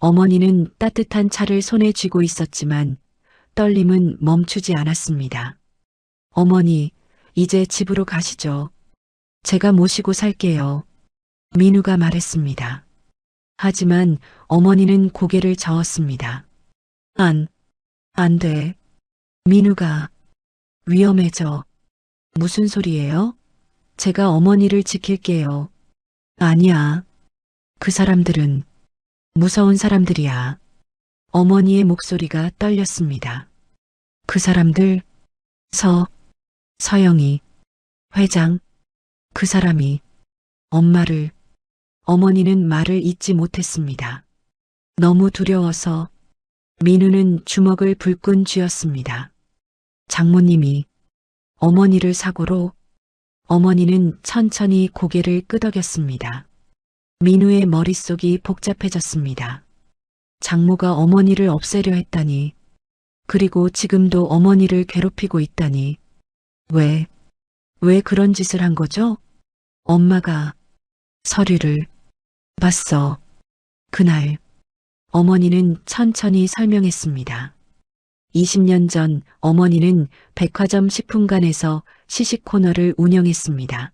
어머니는 따뜻한 차를 손에 쥐고 있었지만 떨림은 멈추지 않았습니다. 어머니, 이제 집으로 가시죠. 제가 모시고 살게요. 민우가 말했습니다. 하지만 어머니는 고개를 저었습니다. 안 돼. 민우가 위험해져. 무슨 소리예요? 제가 어머니를 지킬게요. 아니야. 그 사람들은 무서운 사람들이야. 어머니의 목소리가 떨렸습니다. 그 사람들, 서영이, 회장, 그 사람이 엄마를. 어머니는 말을 잇지 못했습니다. 너무 두려워서. 민우는 주먹을 불끈 쥐었습니다. 장모님이 어머니를 사고로. 어머니는 천천히 고개를 끄덕였습니다. 민우의 머릿속이 복잡해졌습니다. 장모가 어머니를 없애려 했다니. 그리고 지금도 어머니를 괴롭히고 있다니. 왜 그런 짓을 한 거죠? 엄마가 서류를 봤어. 그날. 어머니는 천천히 설명했습니다. 20년 전 어머니는 백화점 식품관에서 시식 코너를 운영했습니다.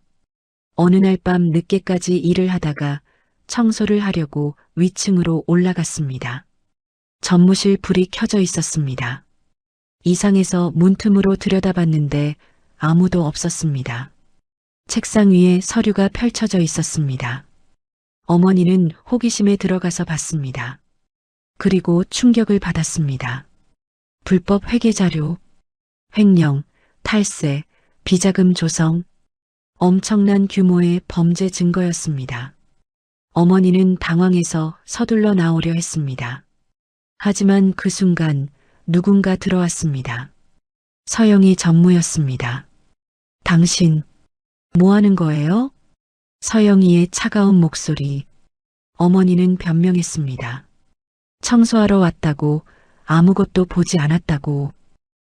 어느 날 밤 늦게까지 일을 하다가 청소를 하려고 위층으로 올라갔습니다. 전무실 불이 켜져 있었습니다. 이상해서 문틈으로 들여다봤는데 아무도 없었습니다. 책상 위에 서류가 펼쳐져 있었습니다. 어머니는 호기심에 들어가서 봤습니다. 그리고 충격을 받았습니다. 불법 회계 자료, 횡령, 탈세, 비자금 조성, 엄청난 규모의 범죄 증거였습니다. 어머니는 당황해서 서둘러 나오려 했습니다. 하지만 그 순간 누군가 들어왔습니다. 서영이 전무였습니다. 당신, 뭐 하는 거예요? 서영이의 차가운 목소리. 어머니는 변명했습니다. 청소하러 왔다고, 아무것도 보지 않았다고.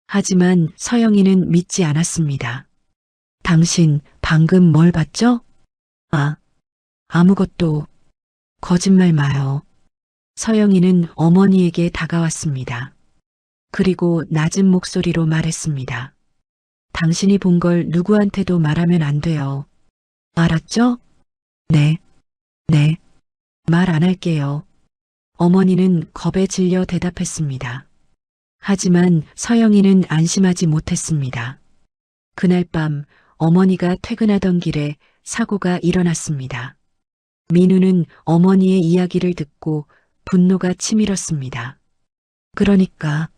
하지만 서영이는 믿지 않았습니다. 당신 방금 뭘 봤죠? 아, 아무것도. 거짓말 마요. 서영이는 어머니에게 다가왔습니다. 그리고 낮은 목소리로 말했습니다. 당신이 본 걸 누구한테도 말하면 안 돼요. 알았죠? 네, 네. 말 안 할게요. 어머니는 겁에 질려 대답했습니다. 하지만 서영이는 안심하지 못했습니다. 그날 밤 어머니가 퇴근하던 길에 사고가 일어났습니다. 민우는 어머니의 이야기를 듣고 분노가 치밀었습니다. 그러니까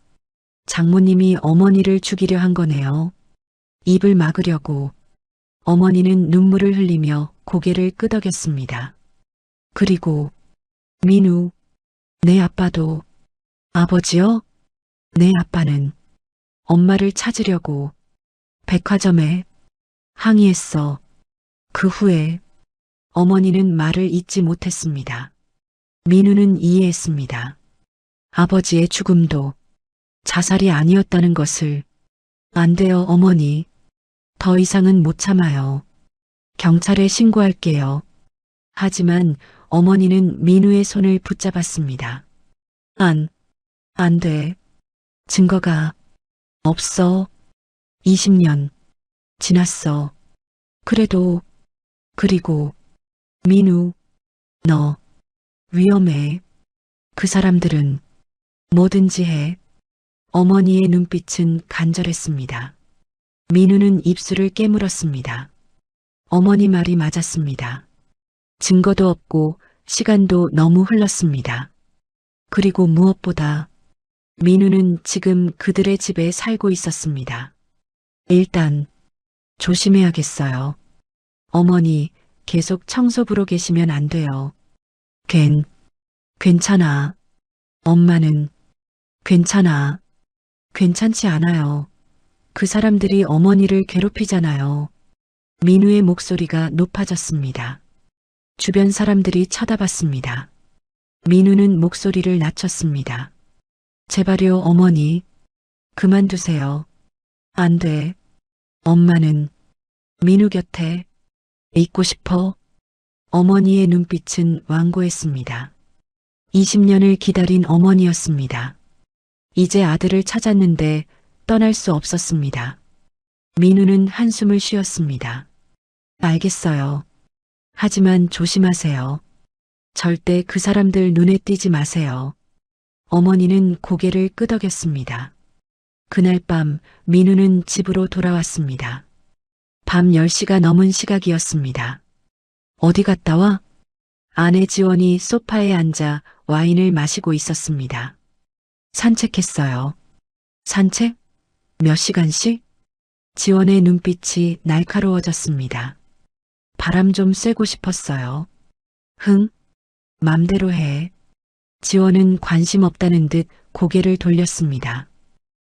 장모님이 어머니를 죽이려 한 거네요. 입을 막으려고. 어머니는 눈물을 흘리며 고개를 끄덕였습니다. 그리고 민우, 내 아빠도. 아버지요? 내 아빠는 엄마를 찾으려고 백화점에 항의했어. 그 후에 어머니는 말을 잇지 못했습니다. 민우는 이해했습니다. 아버지의 죽음도 자살이 아니었다는 것을. 안 돼요, 어머니. 더 이상은 못 참아요. 경찰에 신고할게요. 하지만 어머니는 민우의 손을 붙잡았습니다. 안 돼. 증거가 없어. 20년 지났어. 그리고 민우, 너 위험해. 그 사람들은 뭐든지 해. 어머니의 눈빛은 간절했습니다. 민우는 입술을 깨물었습니다. 어머니 말이 맞았습니다. 증거도 없고 시간도 너무 흘렀습니다. 그리고 무엇보다 민우는 지금 그들의 집에 살고 있었습니다. 일단 조심해야겠어요. 어머니 계속 청소부로 계시면 안 돼요. 괜찮아. 엄마는 괜찮아. 괜찮지 않아요. 그 사람들이 어머니를 괴롭히잖아요. 민우의 목소리가 높아졌습니다. 주변 사람들이 쳐다봤습니다. 민우는 목소리를 낮췄습니다. 제발요, 어머니. 그만두세요. 안 돼. 엄마는 민우 곁에 있고 싶어. 어머니의 눈빛은 완고했습니다. 20년을 기다린 어머니였습니다. 이제 아들을 찾았는데 떠날 수 없었습니다. 민우는 한숨을 쉬었습니다. 알겠어요. 하지만 조심하세요. 절대 그 사람들 눈에 띄지 마세요. 어머니는 고개를 끄덕였습니다. 그날 밤 민우는 집으로 돌아왔습니다. 밤 10시가 넘은 시각이었습니다. 어디 갔다 와? 아내 지원이 소파에 앉아 와인을 마시고 있었습니다. 산책했어요. 산책? 몇 시간씩? 지원의 눈빛이 날카로워졌습니다. 바람 좀 쐬고 싶었어요. 맘대로 해. 지원은 관심 없다는 듯 고개를 돌렸습니다.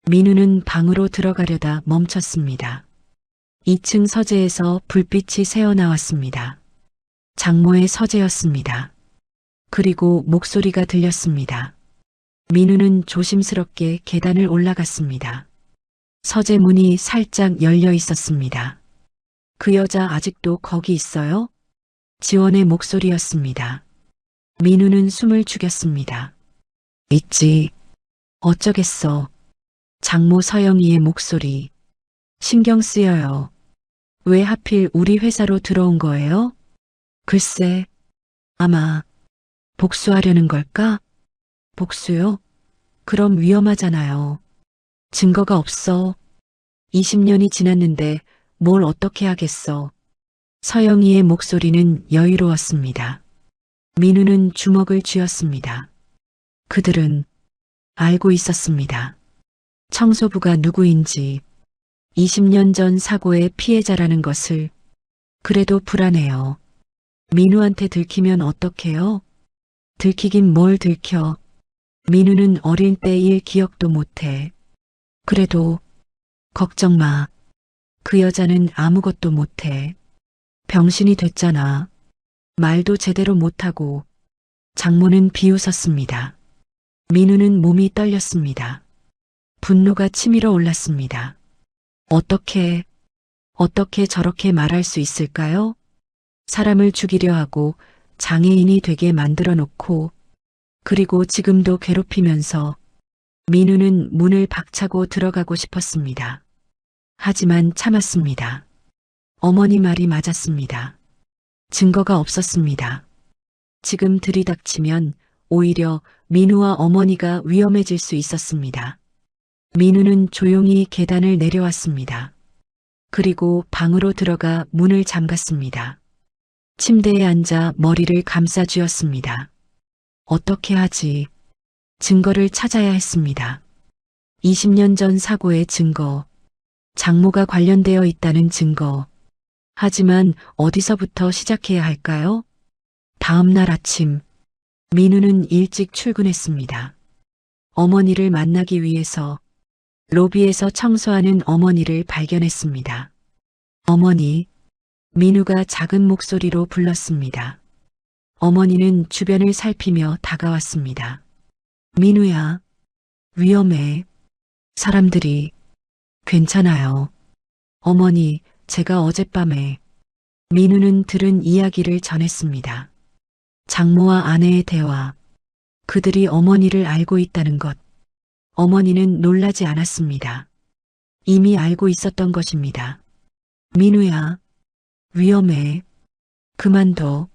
민우는 방으로 들어가려다 멈췄습니다. 2층 서재에서 불빛이 새어나왔습니다. 장모의 서재였습니다. 그리고 목소리가 들렸습니다. 민우는 조심스럽게 계단을 올라갔습니다. 서재 문이 살짝 열려 있었습니다. 그 여자 아직도 거기 있어요? 지원의 목소리였습니다. 민우는 숨을 죽였습니다. 있지. 어쩌겠어. 장모 서영이의 목소리. 신경 쓰여요. 왜 하필 우리 회사로 들어온 거예요? 글쎄, 아마 복수하려는 걸까? 복수요? 그럼 위험하잖아요. 증거가 없어. 20년이 지났는데 뭘 어떻게 하겠어. 서영이의 목소리는 여유로웠습니다. 민우는 주먹을 쥐었습니다. 그들은 알고 있었습니다. 청소부가 누구인지, 20년 전 사고의 피해자라는 것을. 그래도 불안해요. 민우한테 들키면 어떡해요? 들키긴 뭘 들켜. 민우는 어릴 때 일 기억도 못해. 그래도 걱정 마. 그 여자는 아무것도 못해. 병신이 됐잖아. 말도 제대로 못하고. 장모는 비웃었습니다. 민우는 몸이 떨렸습니다. 분노가 치밀어 올랐습니다. 어떻게 저렇게 말할 수 있을까요? 사람을 죽이려 하고 장애인이 되게 만들어 놓고 그리고 지금도 괴롭히면서 민우는 문을 박차고 들어가고 싶었습니다. 하지만 참았습니다. 어머니 말이 맞았습니다. 증거가 없었습니다. 지금 들이닥치면 오히려 민우와 어머니가 위험해질 수 있었습니다. 민우는 조용히 계단을 내려왔습니다. 그리고 방으로 들어가 문을 잠갔습니다. 침대에 앉아 머리를 감싸 쥐었습니다. 어떻게 하지? 증거를 찾아야 했습니다. 20년 전 사고의 증거, 장모가 관련되어 있다는 증거. 하지만 어디서부터 시작해야 할까요? 다음 날 아침, 민우는 일찍 출근했습니다. 어머니를 만나기 위해서 로비에서 청소하는 어머니를 발견했습니다. 어머니, 민우가 작은 목소리로 불렀습니다. 어머니는 주변을 살피며 다가왔습니다. 민우야, 위험해. 사람들이. 괜찮아요. 어머니, 제가 어젯밤에 민우는 들은 이야기를 전했습니다. 장모와 아내의 대화, 그들이 어머니를 알고 있다는 것. 어머니는 놀라지 않았습니다. 이미 알고 있었던 것입니다. 민우야, 위험해. 그만둬.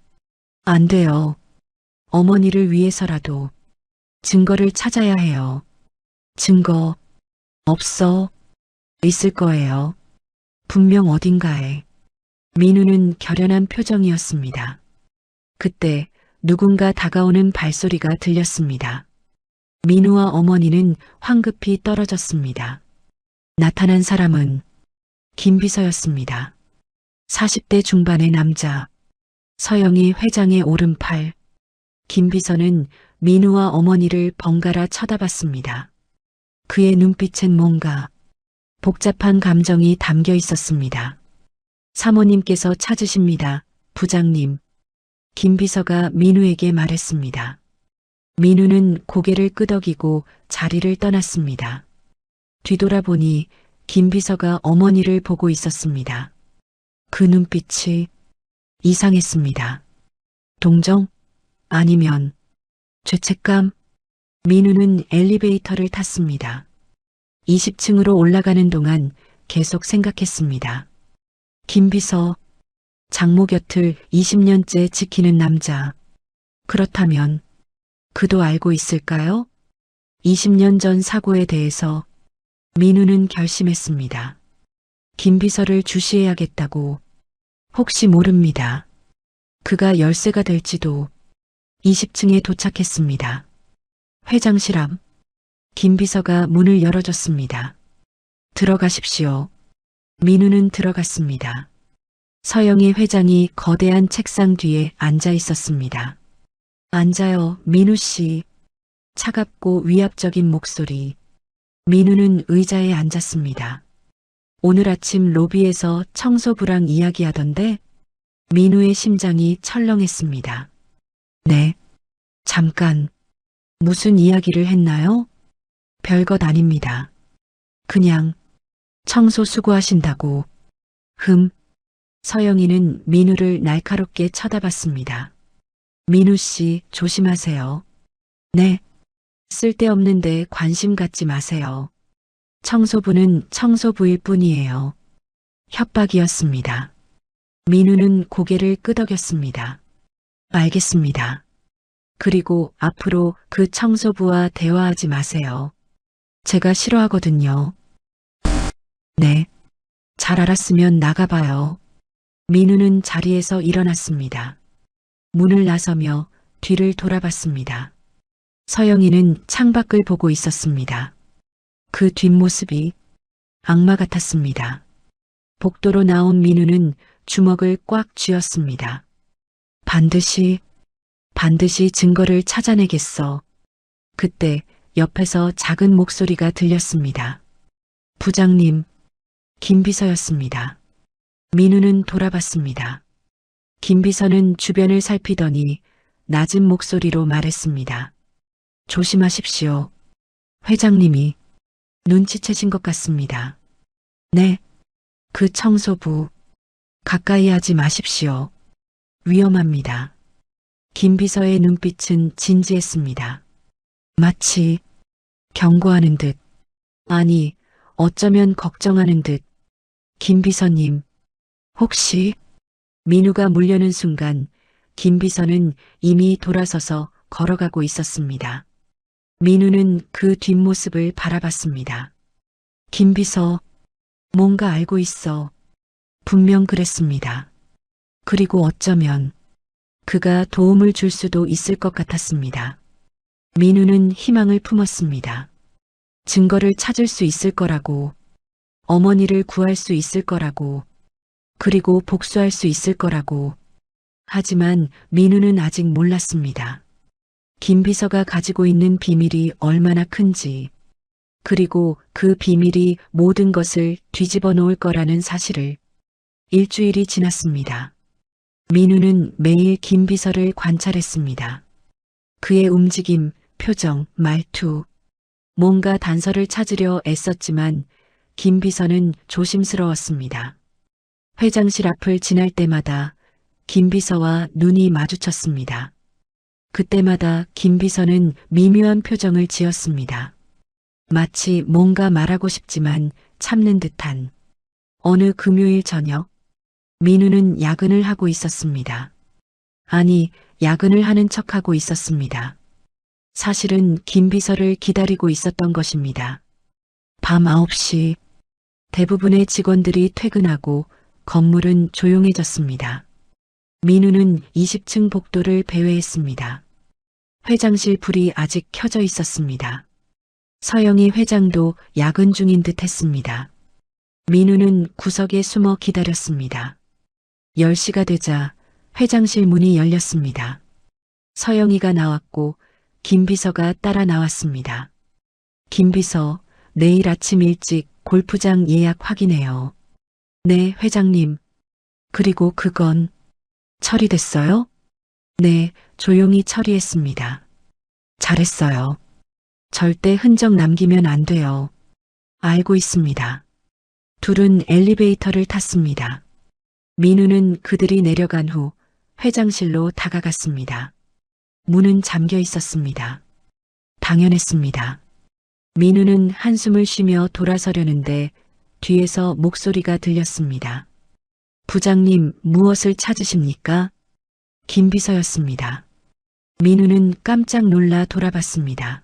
안 돼요. 어머니를 위해서라도 증거를 찾아야 해요. 증거, 없어. 있을 거예요. 분명 어딘가에. 민우는 결연한 표정이었습니다. 그때 누군가 다가오는 발소리가 들렸습니다. 민우와 어머니는 황급히 떨어졌습니다. 나타난 사람은 김비서였습니다. 40대 중반의 남자, 서영희 회장의 오른팔. 김비서는 민우와 어머니를 번갈아 쳐다봤습니다. 그의 눈빛엔 뭔가 복잡한 감정이 담겨 있었습니다. 사모님께서 찾으십니다, 부장님. 김비서가 민우에게 말했습니다. 민우는 고개를 끄덕이고 자리를 떠났습니다. 뒤돌아보니 김비서가 어머니를 보고 있었습니다. 그 눈빛이 이상했습니다. 동정? 아니면 죄책감? 민우는 엘리베이터를 탔습니다. 20층으로 올라가는 동안 계속 생각했습니다. 김비서, 장모 곁을 20년째 지키는 남자. 그렇다면 그도 알고 있을까요? 20년 전 사고에 대해서 민우는 결심했습니다. 김비서를 주시해야겠다고. 혹시 모릅니다. 그가 열쇠가 될지도. 20층에 도착했습니다. 회장실 앞. 김비서가 문을 열어줬습니다. 들어가십시오. 민우는 들어갔습니다. 서영희 회장이 거대한 책상 뒤에 앉아 있었습니다. 앉아요, 민우 씨. 차갑고 위압적인 목소리. 민우는 의자에 앉았습니다. 오늘 아침 로비에서 청소부랑 이야기하던데 민우의 심장이 철렁했습니다. 네, 잠깐. 무슨 이야기를 했나요? 별것 아닙니다. 그냥 청소 수고하신다고. 서영이는 민우를 날카롭게 쳐다봤습니다. 민우 씨, 조심하세요. 네. 쓸데없는데 관심 갖지 마세요. 청소부는 청소부일 뿐이에요. 협박이었습니다. 민우는 고개를 끄덕였습니다. 알겠습니다. 그리고 앞으로 그 청소부와 대화하지 마세요. 제가 싫어하거든요. 네. 잘 알았으면 나가봐요. 민우는 자리에서 일어났습니다. 문을 나서며 뒤를 돌아봤습니다. 서영이는 창밖을 보고 있었습니다. 그 뒷모습이 악마 같았습니다. 복도로 나온 민우는 주먹을 꽉 쥐었습니다. 반드시 증거를 찾아내겠어. 그때 옆에서 작은 목소리가 들렸습니다. 부장님, 김비서였습니다. 민우는 돌아봤습니다. 김비서는 주변을 살피더니 낮은 목소리로 말했습니다. 조심하십시오. 회장님이. 눈치채신 것 같습니다. 네, 그 청소부 가까이 하지 마십시오. 위험합니다. 김 비서의 눈빛은 진지했습니다. 마치 경고하는 듯, 아니, 어쩌면 걱정하는 듯. 김 비서님, 혹시 민우가 물려는 순간 김 비서는 이미 돌아서서 걸어가고 있었습니다. 민우는 그 뒷모습을 바라봤습니다. 김 비서, 뭔가 알고 있어. 분명 그랬습니다. 그리고 어쩌면 그가 도움을 줄 수도 있을 것 같았습니다. 민우는 희망을 품었습니다. 증거를 찾을 수 있을 거라고, 어머니를 구할 수 있을 거라고, 그리고 복수할 수 있을 거라고. 하지만 민우는 아직 몰랐습니다. 김 비서가 가지고 있는 비밀이 얼마나 큰지, 그리고 그 비밀이 모든 것을 뒤집어 놓을 거라는 사실을. 일주일이 지났습니다. 민우는 매일 김 비서를 관찰했습니다. 그의 움직임, 표정, 말투, 뭔가 단서를 찾으려 애썼지만 김 비서는 조심스러웠습니다. 회장실 앞을 지날 때마다 김 비서와 눈이 마주쳤습니다. 그때마다 김 비서는 미묘한 표정을 지었습니다. 마치 뭔가 말하고 싶지만 참는 듯한. 어느 금요일 저녁, 민우는 야근을 하고 있었습니다. 아니, 야근을 하는 척하고 있었습니다. 사실은 김 비서를 기다리고 있었던 것입니다. 밤 9시, 대부분의 직원들이 퇴근하고 건물은 조용해졌습니다. 민우는 20층 복도를 배회했습니다. 회장실 불이 아직 켜져 있었습니다. 서영희 회장도 야근 중인 듯 했습니다. 민우는 구석에 숨어 기다렸습니다. 10시가 되자 회장실 문이 열렸습니다. 서영희가 나왔고 김 비서가 따라 나왔습니다. 김 비서, 내일 아침 일찍 골프장 예약 확인해요. 네, 회장님. 그리고 그건 처리됐어요? 네, 조용히 처리했습니다. 잘했어요. 절대 흔적 남기면 안 돼요. 알고 있습니다. 둘은 엘리베이터를 탔습니다. 민우는 그들이 내려간 후 회장실로 다가갔습니다. 문은 잠겨 있었습니다. 당연했습니다. 민우는 한숨을 쉬며 돌아서려는데 뒤에서 목소리가 들렸습니다. 부장님, 무엇을 찾으십니까? 김 비서였습니다. 민우는 깜짝 놀라 돌아봤습니다.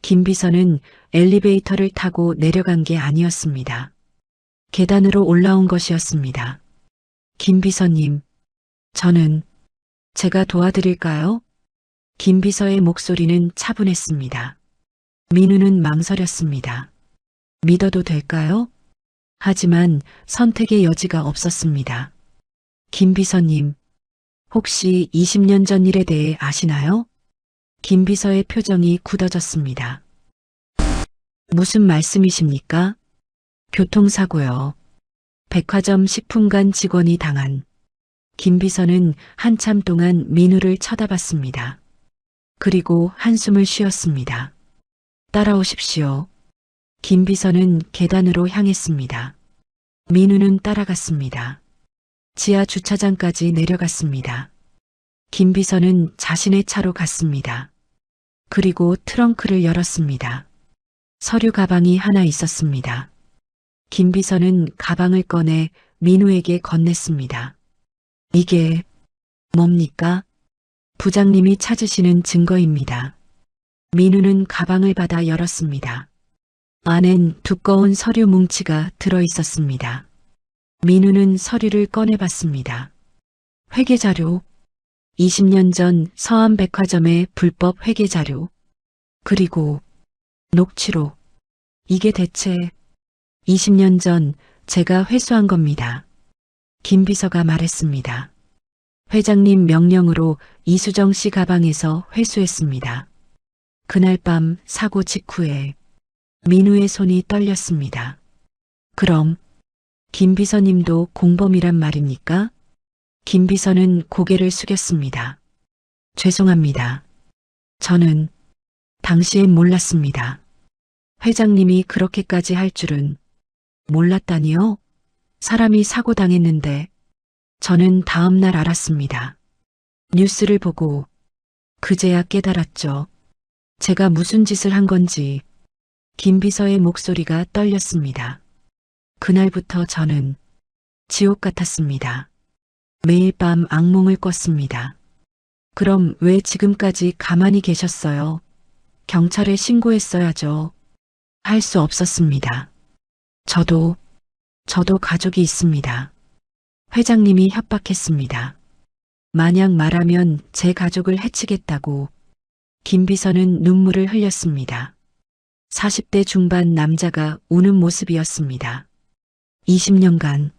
김 비서는 엘리베이터를 타고 내려간 게 아니었습니다. 계단으로 올라온 것이었습니다. 김 비서님, 제가 도와드릴까요? 김 비서의 목소리는 차분했습니다. 민우는 망설였습니다. 믿어도 될까요? 하지만 선택의 여지가 없었습니다. 김 비서님, 혹시 20년 전 일에 대해 아시나요? 김 비서의 표정이 굳어졌습니다. 무슨 말씀이십니까? 교통사고요. 백화점 식품관 직원이 당한. 김 비서는 한참 동안 민우를 쳐다봤습니다. 그리고 한숨을 쉬었습니다. 따라오십시오. 김 비서는 계단으로 향했습니다. 민우는 따라갔습니다. 지하 주차장까지 내려갔습니다. 김 비서는 자신의 차로 갔습니다. 그리고 트렁크를 열었습니다. 서류 가방이 하나 있었습니다. 김 비서는 가방을 꺼내 민우에게 건넸습니다. 이게 뭡니까? 부장님이 찾으시는 증거입니다. 민우는 가방을 받아 열었습니다. 안엔 두꺼운 서류 뭉치가 들어 있었습니다. 민우는 서류를 꺼내봤습니다. 회계자료, 20년 전 서암백화점의 불법 회계자료, 그리고 녹취록. 이게 대체 20년 전 제가 회수한 겁니다. 김 비서가 말했습니다. 회장님 명령으로 이수정 씨 가방에서 회수했습니다. 그날 밤 사고 직후에 민우의 손이 떨렸습니다. 그럼 김 비서님도 공범이란 말입니까? 김 비서는 고개를 숙였습니다. 죄송합니다. 저는 당시엔 몰랐습니다. 회장님이 그렇게까지 할 줄은 몰랐다니요? 사람이 사고 당했는데 저는 다음 날 알았습니다. 뉴스를 보고 그제야 깨달았죠. 제가 무슨 짓을 한 건지. 김 비서의 목소리가 떨렸습니다. 그날부터 저는 지옥 같았습니다. 매일 밤 악몽을 꿨습니다. 그럼 왜 지금까지 가만히 계셨어요? 경찰에 신고했어야죠. 할 수 없었습니다. 저도 가족이 있습니다. 회장님이 협박했습니다. 만약 말하면 제 가족을 해치겠다고. 김 비서는 눈물을 흘렸습니다. 40대 중반 남자가 우는 모습이었습니다. 20년간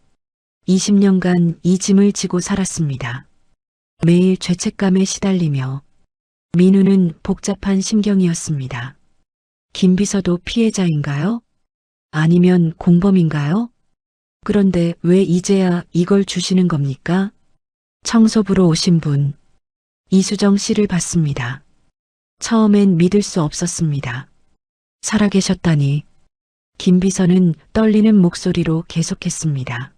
이 짐을 지고 살았습니다. 매일 죄책감에 시달리며. 민우는 복잡한 심경이었습니다. 김 비서도 피해자인가요? 아니면 공범인가요? 그런데 왜 이제야 이걸 주시는 겁니까? 청소부로 오신 분, 이수정 씨를 봤습니다. 처음엔 믿을 수 없었습니다. 살아계셨다니. 김 비서는 떨리는 목소리로 계속했습니다.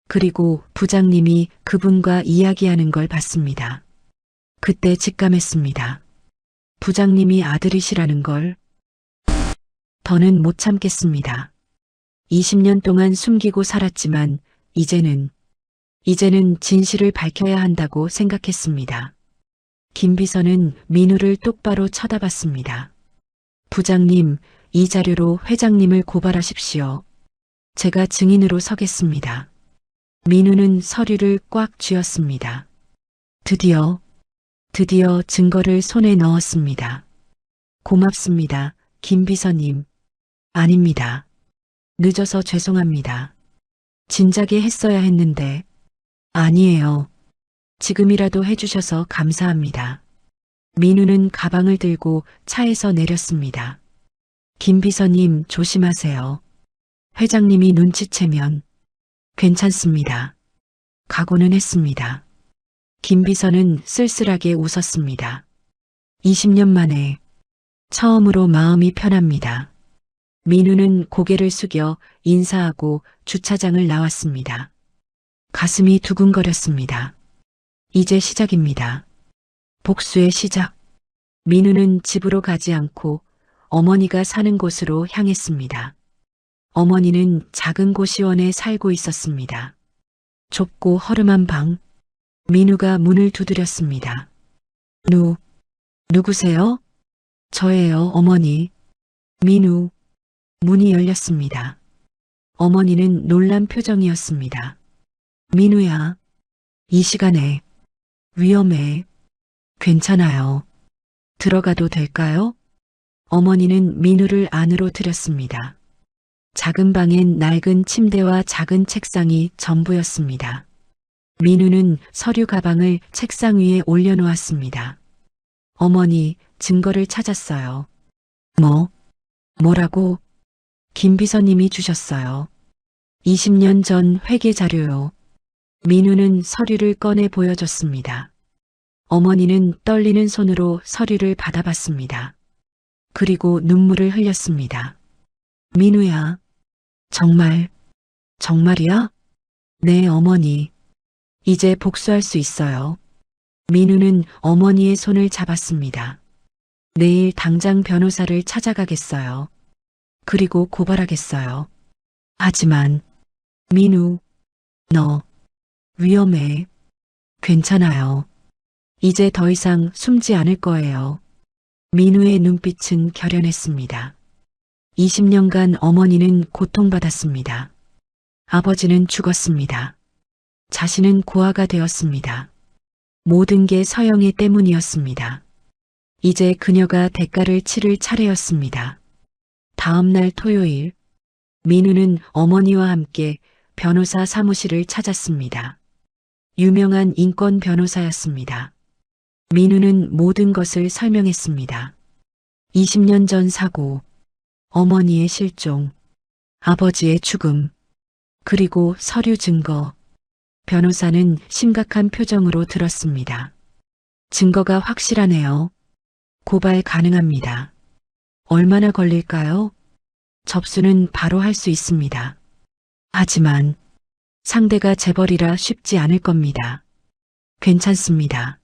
그리고 부장님이 그분과 이야기하는 걸 봤습니다. 그때 직감했습니다. 부장님이 아들이시라는 걸. 더는 못 참겠습니다. 20년 동안 숨기고 살았지만 이제는 진실을 밝혀야 한다고 생각했습니다. 김 비서는 민우를 똑바로 쳐다봤습니다. 부장님, 이 자료로 회장님을 고발하십시오. 제가 증인으로 서겠습니다. 민우는 서류를 꽉 쥐었습니다. 드디어 증거를 손에 넣었습니다. 고맙습니다, 김 비서님. 아닙니다. 늦어서 죄송합니다. 진작에 했어야 했는데. 아니에요. 지금이라도 해주셔서 감사합니다. 민우는 가방을 들고 차에서 내렸습니다. 김 비서님 조심하세요. 회장님이 눈치채면. 괜찮습니다. 각오는 했습니다. 김 비서는 쓸쓸하게 웃었습니다. 20년 만에 처음으로 마음이 편합니다. 민우는 고개를 숙여 인사하고 주차장을 나왔습니다. 가슴이 두근거렸습니다. 이제 시작입니다. 복수의 시작. 민우는 집으로 가지 않고 어머니가 사는 곳으로 향했습니다. 어머니는 작은 고시원에 살고 있었습니다. 좁고 허름한 방. 민우가 문을 두드렸습니다. 누구세요? 저예요, 어머니. 민우. 문이 열렸습니다. 어머니는 놀란 표정이었습니다. 민우야, 이 시간에. 위험해. 괜찮아요. 들어가도 될까요? 어머니는 민우를 안으로 들였습니다. 작은 방엔 낡은 침대와 작은 책상이 전부였습니다. 민우는 서류 가방을 책상 위에 올려놓았습니다. 어머니, 증거를 찾았어요. 뭐라고? 김 비서님이 주셨어요. 20년 전 회계 자료요. 민우는 서류를 꺼내 보여줬습니다. 어머니는 떨리는 손으로 서류를 받아봤습니다. 그리고 눈물을 흘렸습니다. 민우야, 정말이야? 네, 어머니. 이제 복수할 수 있어요. 민우는 어머니의 손을 잡았습니다. 내일 당장 변호사를 찾아가겠어요. 그리고 고발하겠어요. 하지만 민우, 너 위험해. 괜찮아요. 이제 더 이상 숨지 않을 거예요. 민우의 눈빛은 결연했습니다. 20년간 어머니는 고통받았습니다. 아버지는 죽었습니다. 자신은 고아가 되었습니다. 모든 게 서영애 때문이었습니다. 이제 그녀가 대가를 치를 차례였습니다. 다음 날 토요일, 민우는 어머니와 함께 변호사 사무실을 찾았습니다. 유명한 인권 변호사였습니다. 민우는 모든 것을 설명했습니다. 20년 전 사고, 어머니의 실종, 아버지의 죽음, 그리고 서류 증거. 변호사는 심각한 표정으로 들었습니다. 증거가 확실하네요. 고발 가능합니다. 얼마나 걸릴까요? 접수는 바로 할 수 있습니다. 하지만 상대가 재벌이라 쉽지 않을 겁니다. 괜찮습니다.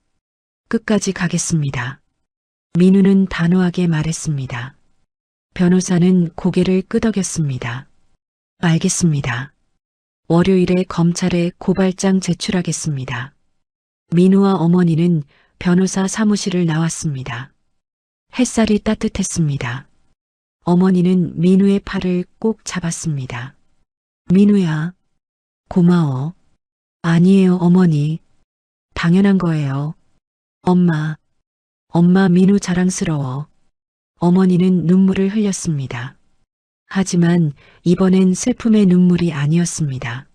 끝까지 가겠습니다. 민우는 단호하게 말했습니다. 변호사는 고개를 끄덕였습니다. 알겠습니다. 월요일에 검찰에 고발장 제출하겠습니다. 민우와 어머니는 변호사 사무실을 나왔습니다. 햇살이 따뜻했습니다. 어머니는 민우의 팔을 꼭 잡았습니다. 민우야, 고마워. 아니에요, 어머니. 당연한 거예요. 엄마 민우 자랑스러워. 어머니는 눈물을 흘렸습니다. 하지만 이번엔 슬픔의 눈물이 아니었습니다.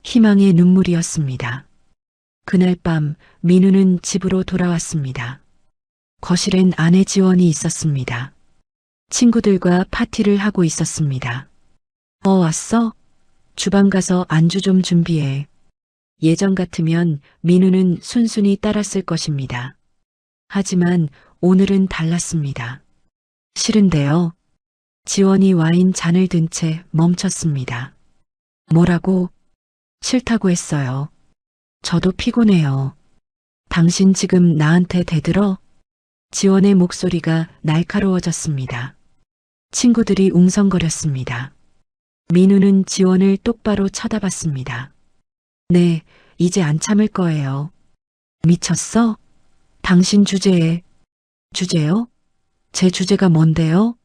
희망의 눈물이었습니다. 그날 밤 민우는 집으로 돌아왔습니다. 거실엔 아내 지원이 있었습니다. 친구들과 파티를 하고 있었습니다. 왔어? 주방 가서 안주 좀 준비해. 예전 같으면 민우는 순순히 따랐을 것입니다. 하지만 오늘은 달랐습니다. 싫은데요. 지원이 와인 잔을 든 채 멈췄습니다. 뭐라고? 싫다고 했어요. 저도 피곤해요. 당신 지금 나한테 대들어? 지원의 목소리가 날카로워졌습니다. 친구들이 웅성거렸습니다. 민우는 지원을 똑바로 쳐다봤습니다. 네, 이제 안 참을 거예요. 미쳤어? 당신 주제에. 주제요? 제 주제가 뭔데요?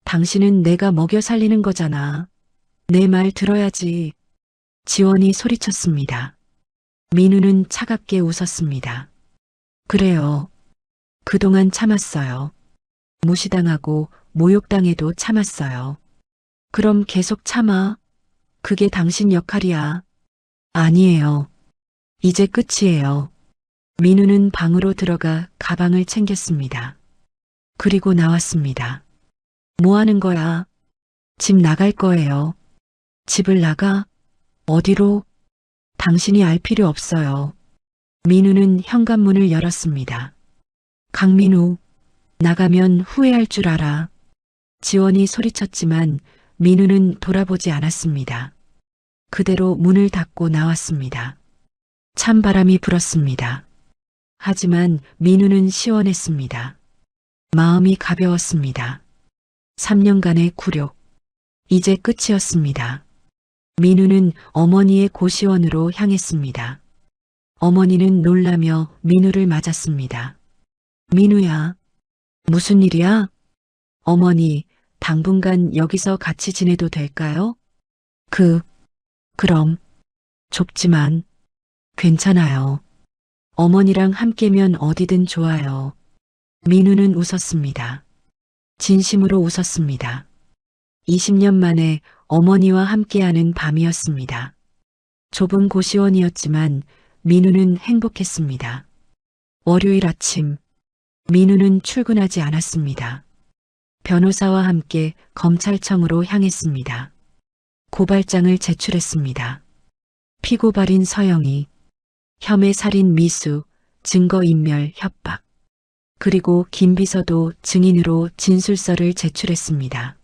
당신은 내가 먹여 살리는 거잖아. 내 말 들어야지. 지원이 소리쳤습니다. 민우는 차갑게 웃었습니다. 그래요. 그동안 참았어요. 무시당하고 모욕당해도 참았어요. 그럼 계속 참아. 그게 당신 역할이야. 아니에요. 이제 끝이에요. 민우는 방으로 들어가 가방을 챙겼습니다. 그리고 나왔습니다. 뭐 하는 거야? 집 나갈 거예요. 집을 나가? 어디로? 당신이 알 필요 없어요. 민우는 현관문을 열었습니다. 강민우, 나가면 후회할 줄 알아. 지원이 소리쳤지만 민우는 돌아보지 않았습니다. 그대로 문을 닫고 나왔습니다. 찬바람이 불었습니다. 하지만 민우는 시원했습니다. 마음이 가벼웠습니다. 3년간의 굴욕, 이제 끝이었습니다. 민우는 어머니의 고시원으로 향했습니다. 어머니는 놀라며 민우를 맞았습니다. 민우야, 무슨 일이야? 어머니, 당분간 여기서 같이 지내도 될까요? 그럼, 좁지만, 괜찮아요. 어머니랑 함께면 어디든 좋아요. 민우는 웃었습니다. 진심으로 웃었습니다. 20년 만에 어머니와 함께하는 밤이었습니다. 좁은 고시원이었지만 민우는 행복했습니다. 월요일 아침, 민우는 출근하지 않았습니다. 변호사와 함께 검찰청으로 향했습니다. 고발장을 제출했습니다. 피고발인 서영이, 혐의 살인 미수, 증거인멸 협박, 그리고 김 비서도 증인으로 진술서를 제출했습니다.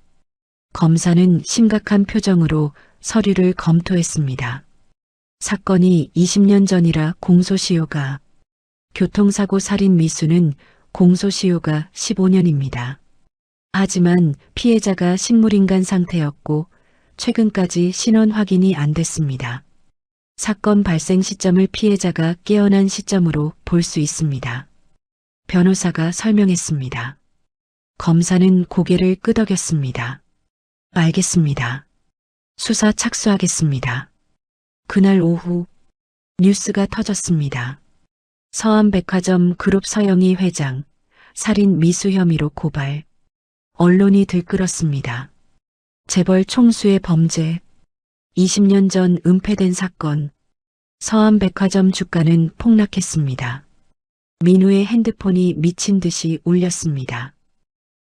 검사는 심각한 표정으로 서류를 검토했습니다. 사건이 20년 전이라 공소시효가, 교통사고 살인 미수는 공소시효가 15년입니다. 하지만 피해자가 식물인간 상태였고 최근까지 신원 확인이 안 됐습니다. 사건 발생 시점을 피해자가 깨어난 시점으로 볼 수 있습니다. 변호사가 설명했습니다. 검사는 고개를 끄덕였습니다. 알겠습니다. 수사 착수하겠습니다. 그날 오후 뉴스가 터졌습니다. 서암백화점 그룹 서영희 회장, 살인 미수 혐의로 고발. 언론이 들끓었습니다. 재벌 총수의 범죄, 20년 전 은폐된 사건, 서암백화점 주가는 폭락했습니다. 민우의 핸드폰이 미친 듯이 울렸습니다.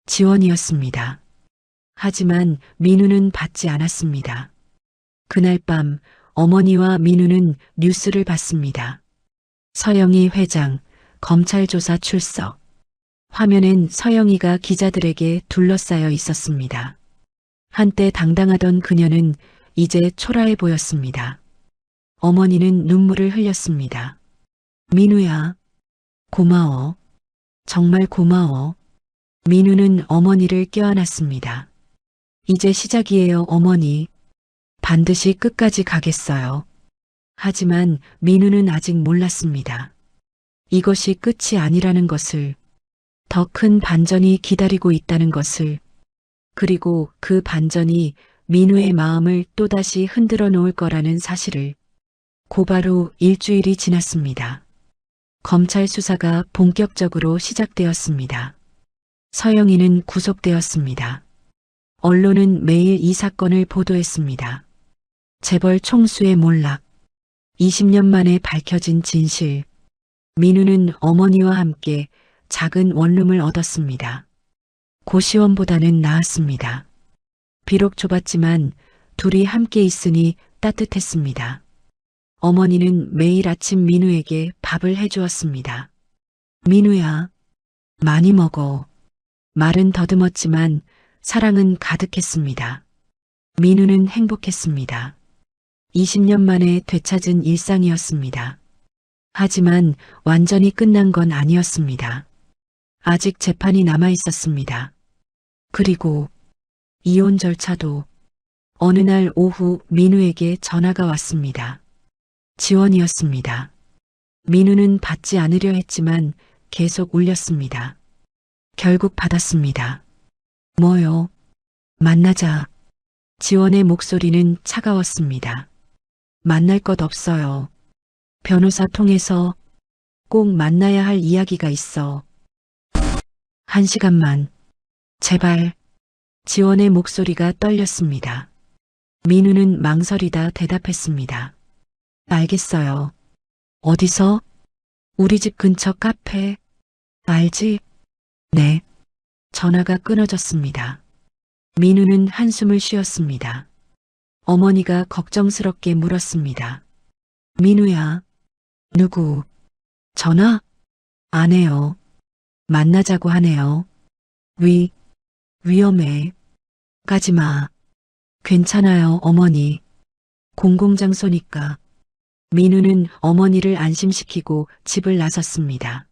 지원이었습니다. 하지만 민우는 받지 않았습니다. 그날 밤 어머니와 민우는 뉴스를 봤습니다. 서영희 회장, 검찰 조사 출석. 화면엔 서영희가 기자들에게 둘러싸여 있었습니다. 한때 당당하던 그녀는 이제 초라해 보였습니다. 어머니는 눈물을 흘렸습니다. 민우야, 고마워. 정말 고마워. 민우는 어머니를 껴안았습니다. 이제 시작이에요, 어머니. 반드시 끝까지 가겠어요. 하지만 민우는 아직 몰랐습니다. 이것이 끝이 아니라는 것을, 더 큰 반전이 기다리고 있다는 것을, 그리고 그 반전이 민우의 마음을 또다시 흔들어 놓을 거라는 사실을. 고발 후 일주일이 지났습니다. 검찰 수사가 본격적으로 시작되었습니다. 서영이는 구속되었습니다. 언론은 매일 이 사건을 보도했습니다. 재벌 총수의 몰락, 20년 만에 밝혀진 진실, 민우는 어머니와 함께 작은 원룸을 얻었습니다. 고시원보다는 나았습니다. 비록 좁았지만 둘이 함께 있으니 따뜻했습니다. 어머니는 매일 아침 민우에게 밥을 해주었습니다. 민우야, 많이 먹어. 말은 더듬었지만 사랑은 가득했습니다. 민우는 행복했습니다. 20년 만에 되찾은 일상이었습니다. 하지만 완전히 끝난 건 아니었습니다. 아직 재판이 남아 있었습니다. 그리고 이혼 절차도. 어느 날 오후 민우에게 전화가 왔습니다. 지원이었습니다. 민우는 받지 않으려 했지만 계속 울렸습니다. 결국 받았습니다. 뭐요? 만나자. 지원의 목소리는 차가웠습니다. 만날 것 없어요. 변호사 통해서 꼭 만나야 할 이야기가 있어. 1시간만. 제발. 지원의 목소리가 떨렸습니다. 민우는 망설이다 대답했습니다. 알겠어요. 어디서? 우리 집 근처 카페. 알지? 네. 전화가 끊어졌습니다. 민우는 한숨을 쉬었습니다. 어머니가 걱정스럽게 물었습니다. 민우야. 누구? 전화? 안 해요. 만나자고 하네요. 위험해. 가지마. 괜찮아요, 어머니. 공공장소니까. 민우는 어머니를 안심시키고 집을 나섰습니다.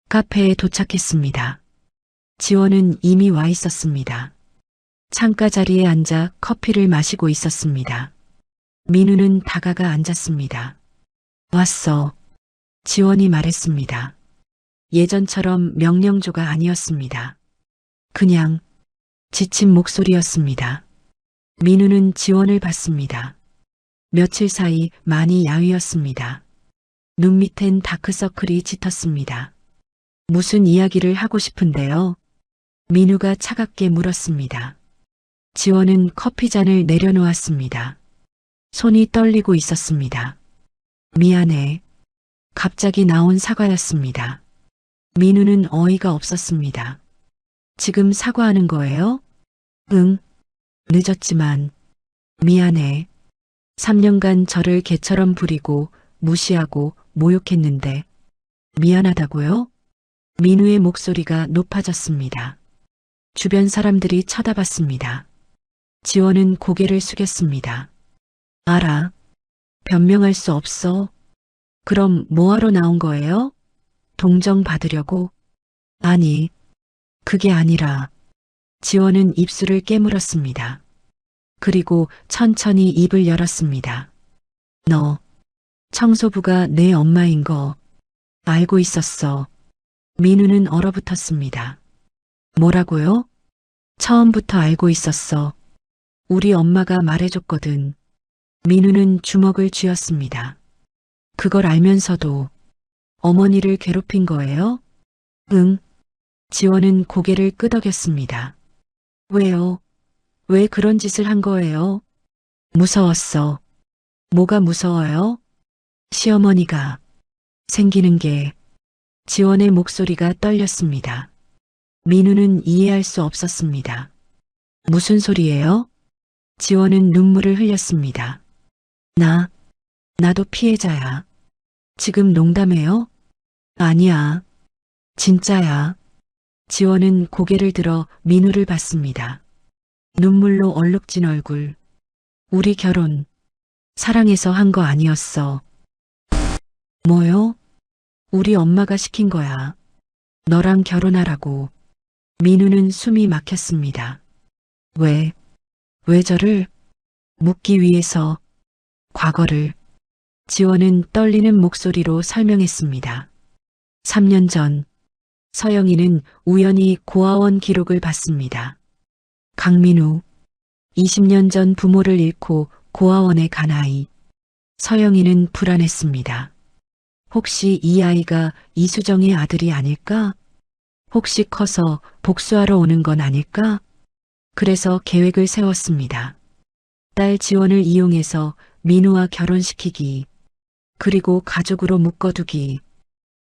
카페에 도착했습니다. 지원은 이미 와 있었습니다. 창가 자리에 앉아 커피를 마시고 있었습니다. 민우는 다가가 앉았습니다. 왔어. 지원이 말했습니다. 예전처럼 명령조가 아니었습니다. 그냥 지친 목소리였습니다. 민우는 지원을 봤습니다. 며칠 사이 많이 야위었습니다. 눈 밑엔 다크서클이 짙었습니다. 무슨 이야기를 하고 싶은데요? 민우가 차갑게 물었습니다. 지원은 커피잔을 내려놓았습니다. 손이 떨리고 있었습니다. 미안해. 갑자기 나온 사과였습니다. 민우는 어이가 없었습니다. 지금 사과하는 거예요? 응. 늦었지만. 미안해. 3년간 저를 개처럼 부리고 무시하고 모욕했는데. 미안하다고요? 민우의 목소리가 높아졌습니다. 주변 사람들이 쳐다봤습니다. 지원은 고개를 숙였습니다. 알아. 변명할 수 없어. 그럼 뭐하러 나온 거예요? 동정 받으려고? 아니, 그게 아니라. 지원은 입술을 깨물었습니다. 그리고 천천히 입을 열었습니다. 너, 청소부가 내 엄마인 거 알고 있었어. 민우는 얼어붙었습니다. 뭐라고요? 처음부터 알고 있었어. 우리 엄마가 말해줬거든. 민우는 주먹을 쥐었습니다. 그걸 알면서도 어머니를 괴롭힌 거예요? 응. 지원은 고개를 끄덕였습니다. 왜요? 왜 그런 짓을 한 거예요? 무서웠어. 뭐가 무서워요? 시어머니가 생기는 게. 지원의 목소리가 떨렸습니다. 민우는 이해할 수 없었습니다. 무슨 소리예요? 지원은 눈물을 흘렸습니다. 나도 피해자야. 지금 농담해요? 아니야. 진짜야. 지원은 고개를 들어 민우를 봤습니다. 눈물로 얼룩진 얼굴. 우리 결혼 사랑해서 한 거 아니었어. 뭐요? 우리 엄마가 시킨 거야. 너랑 결혼하라고. 민우는 숨이 막혔습니다. 왜 저를? 묻기 위해서. 과거를. 지원은 떨리는 목소리로 설명했습니다. 3년 전 서영이는 우연히 고아원 기록을 봤습니다. 강민우, 20년 전 부모를 잃고 고아원에 간 아이. 서영이는 불안했습니다. 혹시 이 아이가 이수정의 아들이 아닐까? 혹시 커서 복수하러 오는 건 아닐까? 그래서 계획을 세웠습니다. 딸 지원을 이용해서 민우와 결혼시키기, 그리고 가족으로 묶어두기,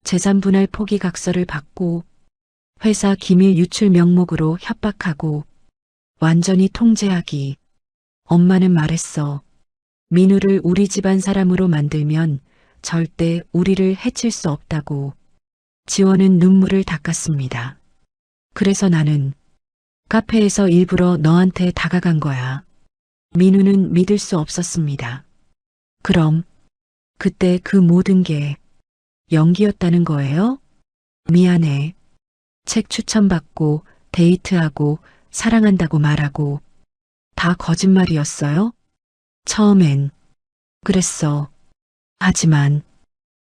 재산 분할 포기 각서를 받고 회사 기밀 유출 명목으로 협박하고 완전히 통제하기. 엄마는 말했어. 민우를 우리 집안 사람으로 만들면 절대 우리를 해칠 수 없다고. 지원은 눈물을 닦았습니다. 그래서 나는 카페에서 일부러 너한테 다가간 거야. 민우는 믿을 수 없었습니다. 그럼 그때 그 모든 게 연기였다는 거예요? 미안해. 책 추천받고 데이트하고 사랑한다고 말하고 다 거짓말이었어요? 처음엔 그랬어.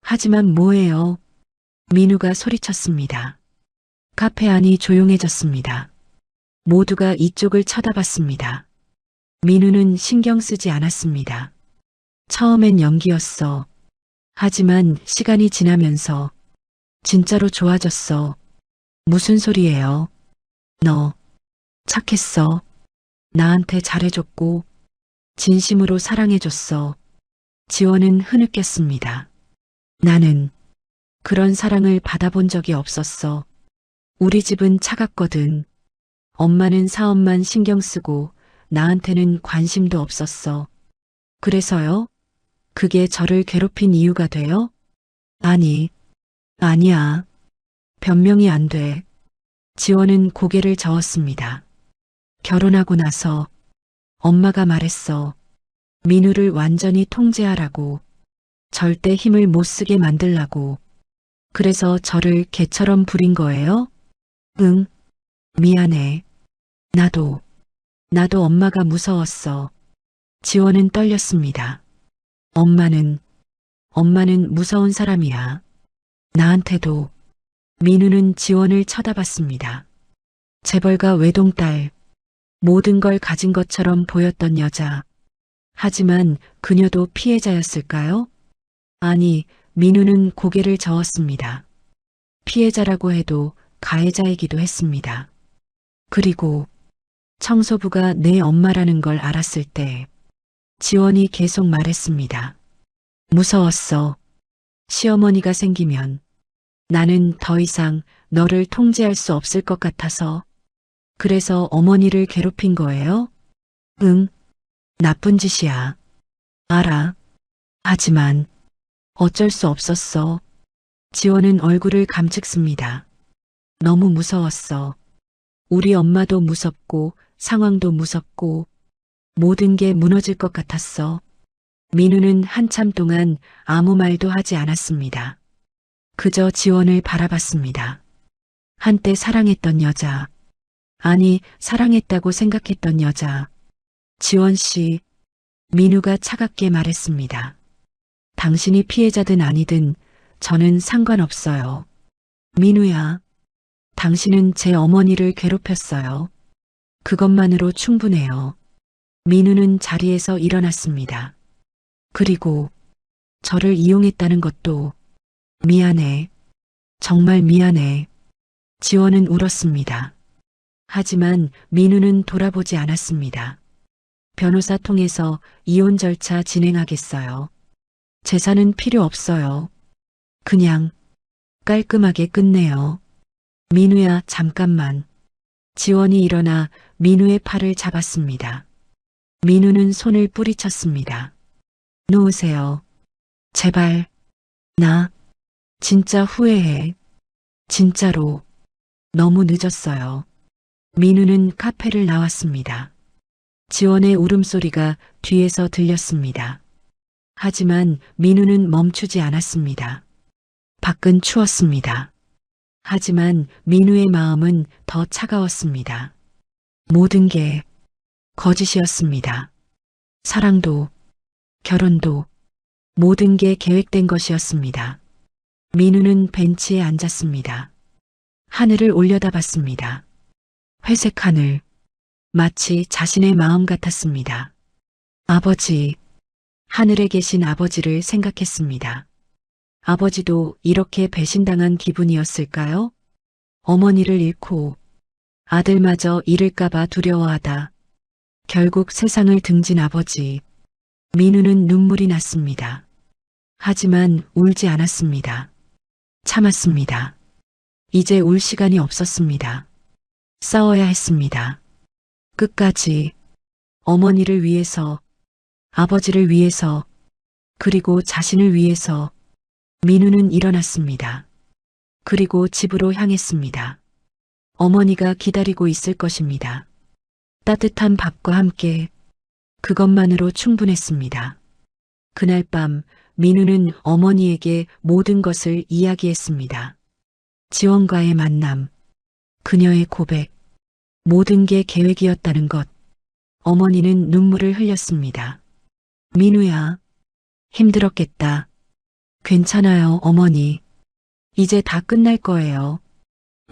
하지만 뭐예요? 민우가 소리쳤습니다. 카페 안이 조용해졌습니다. 모두가 이쪽을 쳐다봤습니다. 민우는 신경 쓰지 않았습니다. 처음엔 연기였어. 하지만 시간이 지나면서 진짜로 좋아졌어. 무슨 소리예요? 너 착했어. 나한테 잘해줬고 진심으로 사랑해줬어. 지원은 흐느꼈습니다. 나는 그런 사랑을 받아본 적이 없었어. 우리 집은 차갑거든. 엄마는 사업만 신경 쓰고 나한테는 관심도 없었어. 그래서요? 그게 저를 괴롭힌 이유가 돼요? 아니야. 변명이 안 돼. 지원은 고개를 저었습니다. 결혼하고 나서 엄마가 말했어. 민우를 완전히 통제하라고. 절대 힘을 못 쓰게 만들라고. 그래서 저를 개처럼 부린 거예요? 응. 미안해. 나도 엄마가 무서웠어. 지원은 떨렸습니다. 엄마는 무서운 사람이야. 나한테도. 민우는 지원을 쳐다봤습니다. 재벌가 외동딸. 모든 걸 가진 것처럼 보였던 여자. 하지만 그녀도 피해자였을까요? 아니, 민우는 고개를 저었습니다. 피해자라고 해도 가해자이기도 했습니다. 그리고 청소부가 내 엄마라는 걸 알았을 때 지원이 계속 말했습니다. 무서웠어. 시어머니가 생기면 나는 더 이상 너를 통제할 수 없을 것 같아서. 그래서 어머니를 괴롭힌 거예요? 응, 나쁜 짓이야. 알아. 하지만 어쩔 수 없었어. 지원은 얼굴을 감측습니다. 너무 무서웠어. 우리 엄마도 무섭고 상황도 무섭고 모든 게 무너질 것 같았어. 민우는 한참 동안 아무 말도 하지 않았습니다. 그저 지원을 바라봤습니다. 한때 사랑했던 여자. 아니, 사랑했다고 생각했던 여자. 지원 씨, 민우가 차갑게 말했습니다. 당신이 피해자든 아니든 저는 상관없어요. 민우야, 당신은 제 어머니를 괴롭혔어요. 그것만으로 충분해요. 민우는 자리에서 일어났습니다. 그리고 저를 이용했다는 것도 미안해. 정말 미안해. 지원은 울었습니다. 하지만 민우는 돌아보지 않았습니다. 변호사 통해서 이혼 절차 진행하겠어요. 재산은 필요 없어요. 그냥 깔끔하게 끝내요. 민우야, 잠깐만. 지원이 일어나 민우의 팔을 잡았습니다. 민우는 손을 뿌리쳤습니다. 놓으세요. 제발. 나 진짜 후회해. 진짜로. 너무 늦었어요. 민우는 카페를 나왔습니다. 지원의 울음소리가 뒤에서 들렸습니다. 하지만 민우는 멈추지 않았습니다. 밖은 추웠습니다. 하지만 민우의 마음은 더 차가웠습니다. 모든 게 거짓이었습니다. 사랑도, 결혼도, 모든 게 계획된 것이었습니다. 민우는 벤치에 앉았습니다. 하늘을 올려다봤습니다. 회색 하늘, 마치 자신의 마음 같았습니다. 아버지, 하늘에 계신 아버지를 생각했습니다. 아버지도 이렇게 배신당한 기분이었을까요? 어머니를 잃고 아들마저 잃을까봐 두려워하다. 결국 세상을 등진 아버지. 민우는 눈물이 났습니다. 하지만 울지 않았습니다. 참았습니다. 이제 울 시간이 없었습니다. 싸워야 했습니다. 끝까지 어머니를 위해서, 아버지를 위해서, 그리고 자신을 위해서 민우는 일어났습니다. 그리고 집으로 향했습니다. 어머니가 기다리고 있을 것입니다. 따뜻한 밥과 함께 그것만으로 충분했습니다. 그날 밤 민우는 어머니에게 모든 것을 이야기했습니다. 지원과의 만남, 그녀의 고백, 모든 게 계획이었다는 것. 어머니는 눈물을 흘렸습니다. 민우야, 힘들었겠다. 괜찮아요, 어머니. 이제 다 끝날 거예요.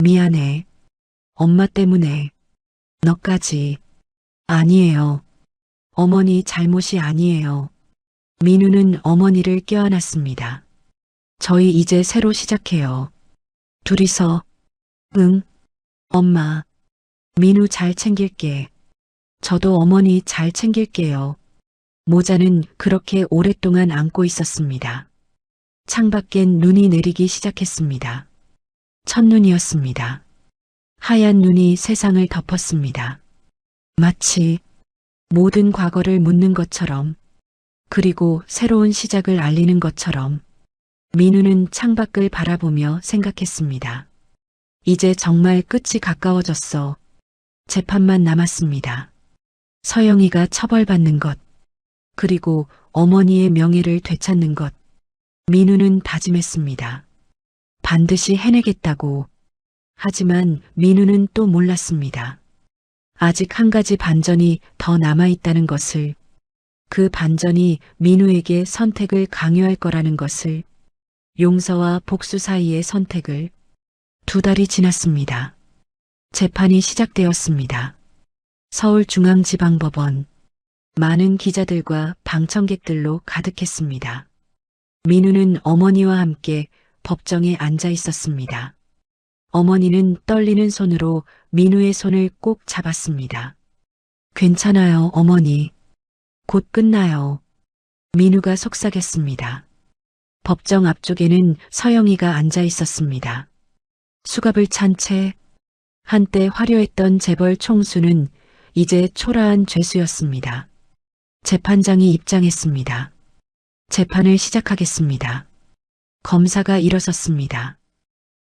미안해. 엄마 때문에. 너까지. 아니에요. 어머니 잘못이 아니에요. 민우는 어머니를 껴안았습니다. 저희 이제 새로 시작해요. 둘이서. 응. 엄마. 민우 잘 챙길게. 저도 어머니 잘 챙길게요. 모자는 그렇게 오랫동안 안고 있었습니다. 창밖엔 눈이 내리기 시작했습니다. 첫눈이었습니다. 하얀 눈이 세상을 덮었습니다. 마치 모든 과거를 묻는 것처럼, 그리고 새로운 시작을 알리는 것처럼 민우는 창밖을 바라보며 생각했습니다. 이제 정말 끝이 가까워졌어. 재판만 남았습니다. 서영이가 처벌받는 것, 그리고 어머니의 명예를 되찾는 것. 민우는 다짐했습니다. 반드시 해내겠다고. 하지만 민우는 또 몰랐습니다. 아직 한 가지 반전이 더 남아있다는 것을, 그 반전이 민우에게 선택을 강요할 거라는 것을, 용서와 복수 사이의 선택을. 2달이 지났습니다. 재판이 시작되었습니다. 서울중앙지방법원. 많은 기자들과 방청객들로 가득했습니다. 민우는 어머니와 함께 법정에 앉아 있었습니다. 어머니는 떨리는 손으로 민우의 손을 꼭 잡았습니다. 괜찮아요, 어머니. 곧 끝나요. 민우가 속삭였습니다. 법정 앞쪽에는 서영이가 앉아 있었습니다. 수갑을 찬 채 한때 화려했던 재벌 총수는 이제 초라한 죄수였습니다. 재판장이 입장했습니다. 재판을 시작하겠습니다. 검사가 일어섰습니다.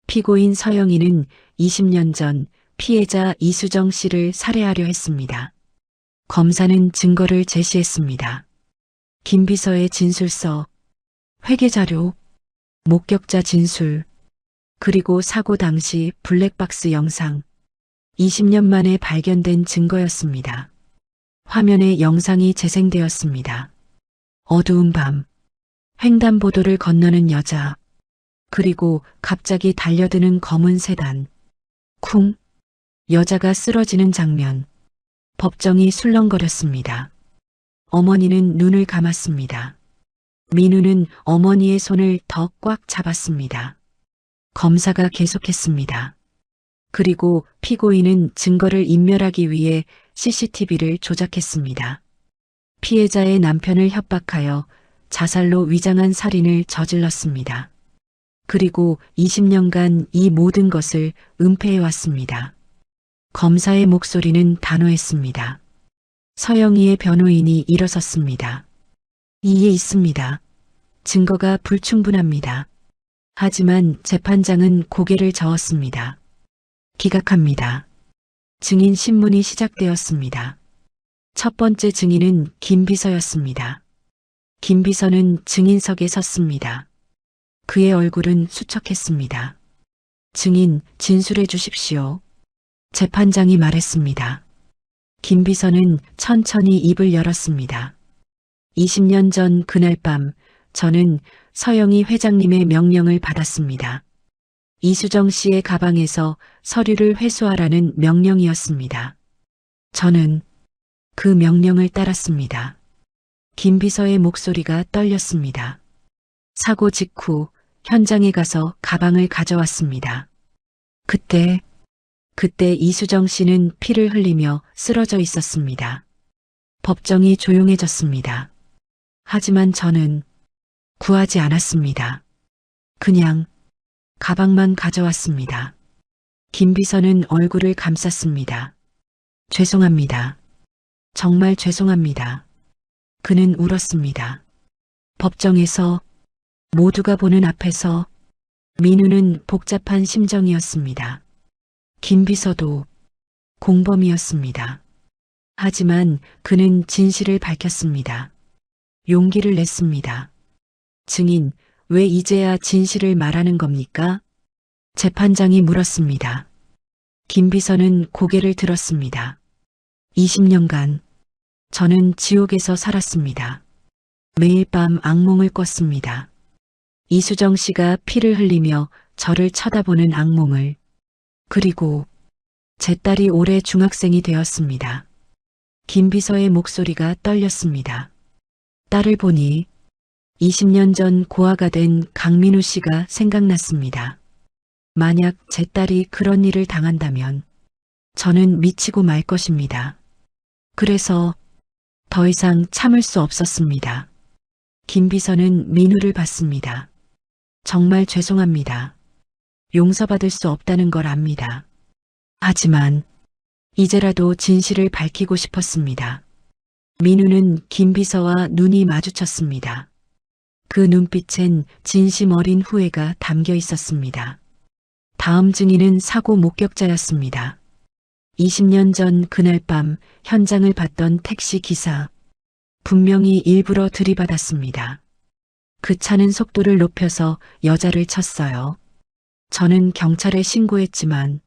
피고인 서영이는 20년 전 피해자 이수정 씨를 살해하려 했습니다. 검사는 증거를 제시했습니다. 김비서의 진술서, 회계자료, 목격자 진술, 그리고 사고 당시 블랙박스 영상. 20년 만에 발견된 증거였습니다. 화면에 영상이 재생되었습니다. 어두운 밤, 횡단보도를 건너는 여자, 그리고 갑자기 달려드는 검은 세단. 쿵! 여자가 쓰러지는 장면. 법정이 술렁거렸습니다. 어머니는 눈을 감았습니다. 민우는 어머니의 손을 더 꽉 잡았습니다. 검사가 계속했습니다. 그리고 피고인은 증거를 인멸하기 위해 CCTV를 조작했습니다. 피해자의 남편을 협박하여 자살로 위장한 살인을 저질렀습니다. 그리고 20년간 이 모든 것을 은폐해왔습니다. 검사의 목소리는 단호했습니다. 서영이의 변호인이 일어섰습니다. 이에 있습니다. 증거가 불충분합니다. 하지만 재판장은 고개를 저었습니다. 기각합니다. 증인 신문이 시작되었습니다. 첫 번째 증인은 김 비서였습니다. 김 비서는 증인석에 섰습니다. 그의 얼굴은 수척했습니다. 증인, 진술해 주십시오. 재판장이 말했습니다. 김 비서는 천천히 입을 열었습니다. 20년 전 그날 밤 저는 서영희 회장님의 명령을 받았습니다. 이수정 씨의 가방에서 서류를 회수하라는 명령이었습니다. 저는 그 명령을 따랐습니다. 김 비서의 목소리가 떨렸습니다. 사고 직후 현장에 가서 가방을 가져왔습니다. 그때 이수정 씨는 피를 흘리며 쓰러져 있었습니다. 법정이 조용해졌습니다. 하지만 저는 구하지 않았습니다. 그냥 가방만 가져왔습니다. 김 비서는 얼굴을 감쌌습니다. 죄송합니다. 정말 죄송합니다. 그는 울었습니다. 법정에서 모두가 보는 앞에서 민우는 복잡한 심정이었습니다. 김 비서도 공범이었습니다. 하지만 그는 진실을 밝혔습니다. 용기를 냈습니다. 증인, 왜 이제야 진실을 말하는 겁니까? 재판장이 물었습니다. 김 비서는 고개를 들었습니다. 20년간 저는 지옥에서 살았습니다. 매일 밤 악몽을 꿨습니다. 이수정 씨가 피를 흘리며 저를 쳐다보는 악몽을. 그리고 제 딸이 올해 중학생이 되었습니다. 김 비서의 목소리가 떨렸습니다. 딸을 보니 20년 전 고아가 된 강민우 씨가 생각났습니다. 만약 제 딸이 그런 일을 당한다면 저는 미치고 말 것입니다. 그래서 더 이상 참을 수 없었습니다. 김 비서는 민우를 봤습니다. 정말 죄송합니다. 용서받을 수 없다는 걸 압니다. 하지만 이제라도 진실을 밝히고 싶었습니다. 민우는 김 비서와 눈이 마주쳤습니다. 그 눈빛엔 진심 어린 후회가 담겨 있었습니다. 다음 증인은 사고 목격자였습니다. 20년 전 그날 밤 현장을 봤던 택시 기사. 분명히 일부러 들이받았습니다. 그 차는 속도를 높여서 여자를 쳤어요. 저는 경찰에 신고했지만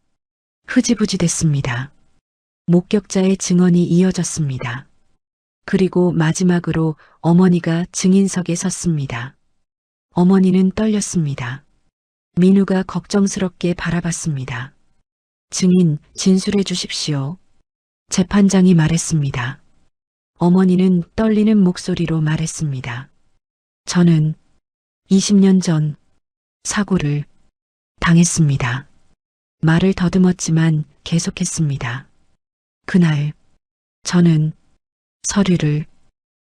흐지부지 됐습니다. 목격자의 증언이 이어졌습니다. 그리고 마지막으로 어머니가 증인석에 섰습니다. 어머니는 떨렸습니다. 민우가 걱정스럽게 바라봤습니다. 증인, 진술해 주십시오. 재판장이 말했습니다. 어머니는 떨리는 목소리로 말했습니다. 저는 20년 전 사고를 당했습니다. 말을 더듬었지만 계속했습니다. 그날 저는 서류를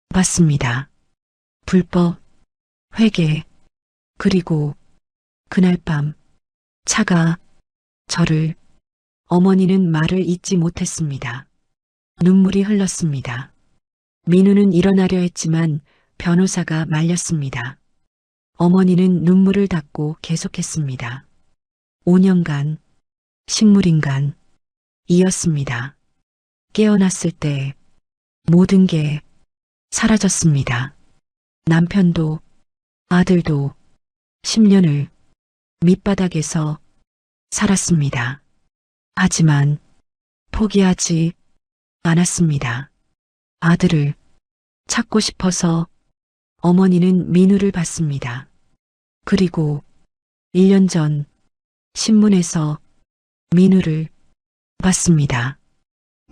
봤습니다. 불법 회계, 그리고 그날 밤 차가 저를. 어머니는 말을 잇지 못했습니다. 눈물이 흘렀습니다. 민우는 일어나려 했지만 변호사가 말렸습니다. 어머니는 눈물을 닦고 계속했습니다. 5년간 식물인간이었습니다. 깨어났을 때 모든 게 사라졌습니다. 남편도 아들도 10년을 밑바닥에서 살았습니다. 하지만 포기하지 않았습니다. 아들을 찾고 싶어서. 어머니는 민우를 봤습니다. 그리고 1년 전 신문에서 민우를 봤습니다.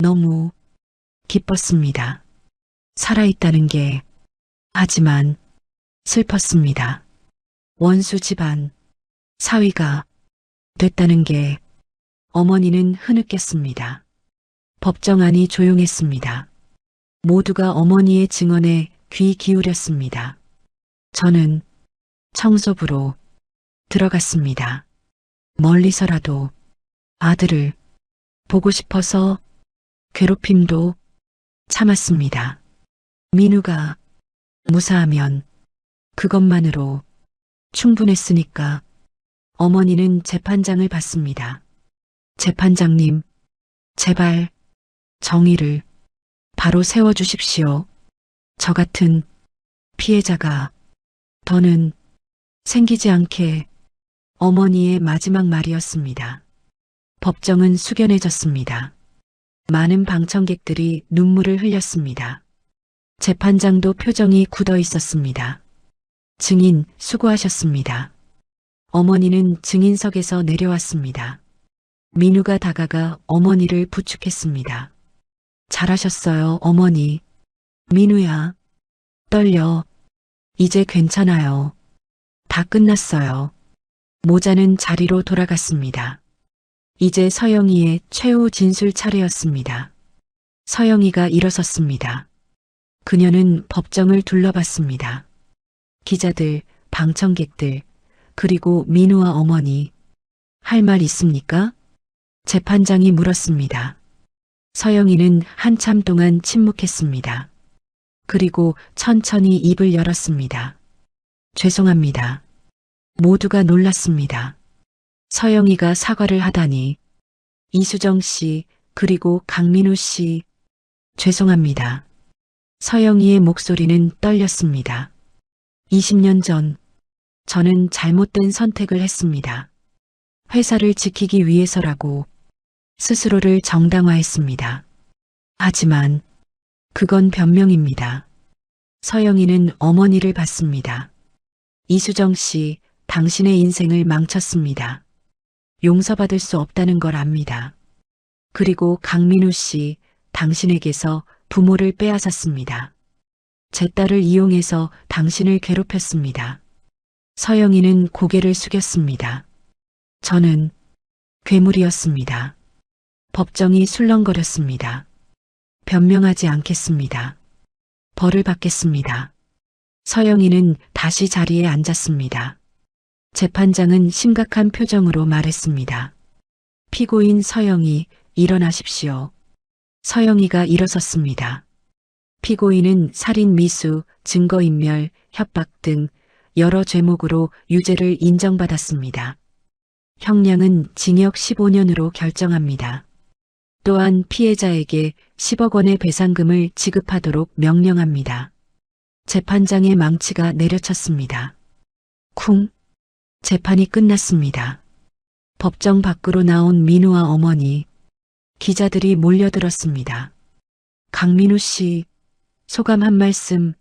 너무 기뻤습니다. 살아있다는 게. 하지만 슬펐습니다. 원수 집안 사위가 됐다는 게. 어머니는 흐느꼈습니다. 법정 안이 조용했습니다. 모두가 어머니의 증언에 귀 기울였습니다. 저는 청소부로 들어갔습니다. 멀리서라도 아들을 보고 싶어서. 괴롭힘도 참았습니다. 민우가 무사하면 그것만으로 충분했으니까. 어머니는 재판장을 봤습니다. 재판장님, 제발 정의를 바로 세워주십시오. 저 같은 피해자가 더는 생기지 않게. 어머니의 마지막 말이었습니다. 법정은 숙연해졌습니다. 많은 방청객들이 눈물을 흘렸습니다. 재판장도 표정이 굳어 있었습니다. 증인 수고하셨습니다. 어머니는 증인석에서 내려왔습니다. 민우가 다가가 어머니를 부축했습니다. 잘하셨어요, 어머니. 민우야. 떨려. 이제 괜찮아요. 다 끝났어요. 모자는 자리로 돌아갔습니다. 이제 서영이의 최후 진술 차례였습니다. 서영이가 일어섰습니다. 그녀는 법정을 둘러봤습니다. 기자들, 방청객들, 그리고 민우와 어머니. 할 말 있습니까? 재판장이 물었습니다. 서영이는 한참 동안 침묵했습니다. 그리고 천천히 입을 열었습니다. 죄송합니다. 모두가 놀랐습니다. 서영이가 사과를 하다니. 이수정 씨, 그리고 강민우 씨. 죄송합니다. 서영이의 목소리는 떨렸습니다. 20년 전, 저는 잘못된 선택을 했습니다. 회사를 지키기 위해서라고 스스로를 정당화했습니다. 하지만 그건 변명입니다. 서영이는 어머니를 봤습니다. 이수정 씨, 당신의 인생을 망쳤습니다. 용서받을 수 없다는 걸 압니다. 그리고 강민우 씨, 당신에게서 부모를 빼앗았습니다. 제 딸을 이용해서 당신을 괴롭혔습니다. 서영이는 고개를 숙였습니다. 저는 괴물이었습니다. 법정이 술렁거렸습니다. 변명하지 않겠습니다. 벌을 받겠습니다. 서영이는 다시 자리에 앉았습니다. 재판장은 심각한 표정으로 말했습니다. 피고인 서영이, 일어나십시오. 서영이가 일어섰습니다. 피고인은 살인 미수, 증거인멸, 협박 등 여러 죄목으로 유죄를 인정받았습니다. 형량은 징역 15년으로 결정합니다. 또한 피해자에게 10억 원의 배상금을 지급하도록 명령합니다. 재판장의 망치가 내려쳤습니다. 쿵. 재판이 끝났습니다. 법정 밖으로 나온 민우와 어머니, 기자들이 몰려들었습니다. 강민우 씨, 소감 한 말씀.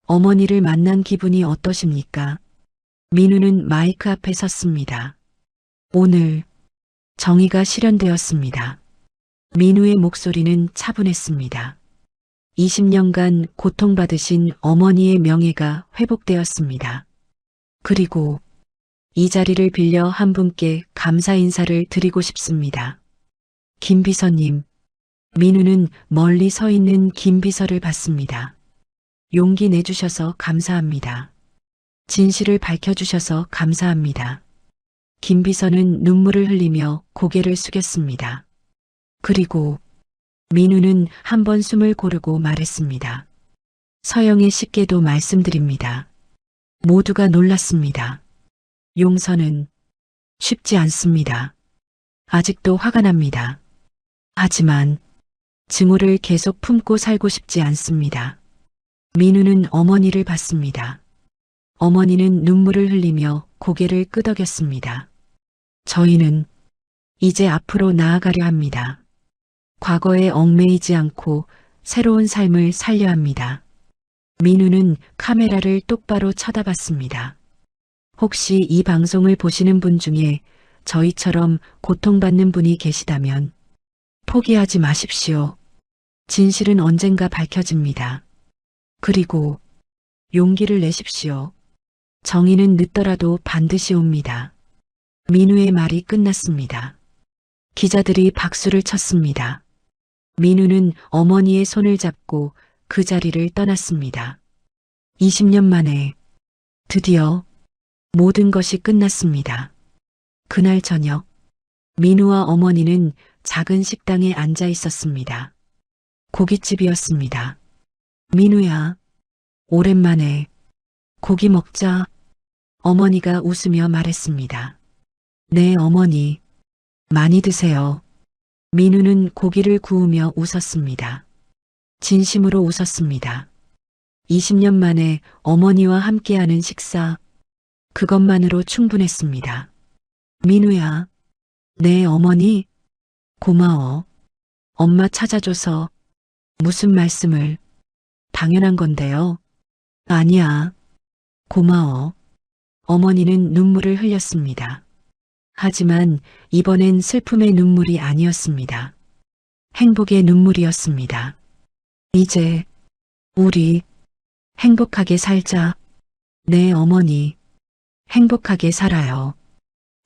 어머니를 만난 기분이 어떠십니까? 민우는 마이크 앞에 섰습니다. 오늘 정의가 실현되었습니다. 민우의 목소리는 차분했습니다. 20년간 고통받으신 어머니의 명예가 회복되었습니다. 그리고 이 자리를 빌려 한 분께 감사 인사를 드리고 싶습니다. 김 비서님. 민우는 멀리 서 있는 김 비서를 봤습니다. 용기 내주셔서 감사합니다. 진실을 밝혀주셔서 감사합니다. 김 비서는 눈물을 흘리며 고개를 숙였습니다. 그리고 민우는 한 번 숨을 고르고 말했습니다. 서영의 씨께도 말씀드립니다. 모두가 놀랐습니다. 용서는 쉽지 않습니다. 아직도 화가 납니다. 하지만 증오를 계속 품고 살고 싶지 않습니다. 민우는 어머니를 봤습니다. 어머니는 눈물을 흘리며 고개를 끄덕였습니다. 저희는 이제 앞으로 나아가려 합니다. 과거에 얽매이지 않고 새로운 삶을 살려 합니다. 민우는 카메라를 똑바로 쳐다봤습니다. 혹시 이 방송을 보시는 분 중에 저희처럼 고통받는 분이 계시다면 포기하지 마십시오. 진실은 언젠가 밝혀집니다. 그리고 용기를 내십시오. 정의는 늦더라도 반드시 옵니다. 민우의 말이 끝났습니다. 기자들이 박수를 쳤습니다. 민우는 어머니의 손을 잡고 그 자리를 떠났습니다. 20년 만에 드디어 모든 것이 끝났습니다. 그날 저녁, 민우와 어머니는 작은 식당에 앉아 있었습니다. 고깃집이었습니다. 민우야, 오랜만에 고기 먹자. 어머니가 웃으며 말했습니다. 네, 어머니. 많이 드세요. 민우는 고기를 구우며 웃었습니다. 진심으로 웃었습니다. 20년 만에 어머니와 함께하는 식사, 그것만으로 충분했습니다. 민우야, 내 어머니, 고마워. 엄마 찾아줘서 무슨 말씀을, 당연한 건데요. 아니야, 고마워. 어머니는 눈물을 흘렸습니다. 하지만 이번엔 슬픔의 눈물이 아니었습니다. 행복의 눈물이었습니다. 이제 우리 행복하게 살자. 내 어머니 행복하게 살아요.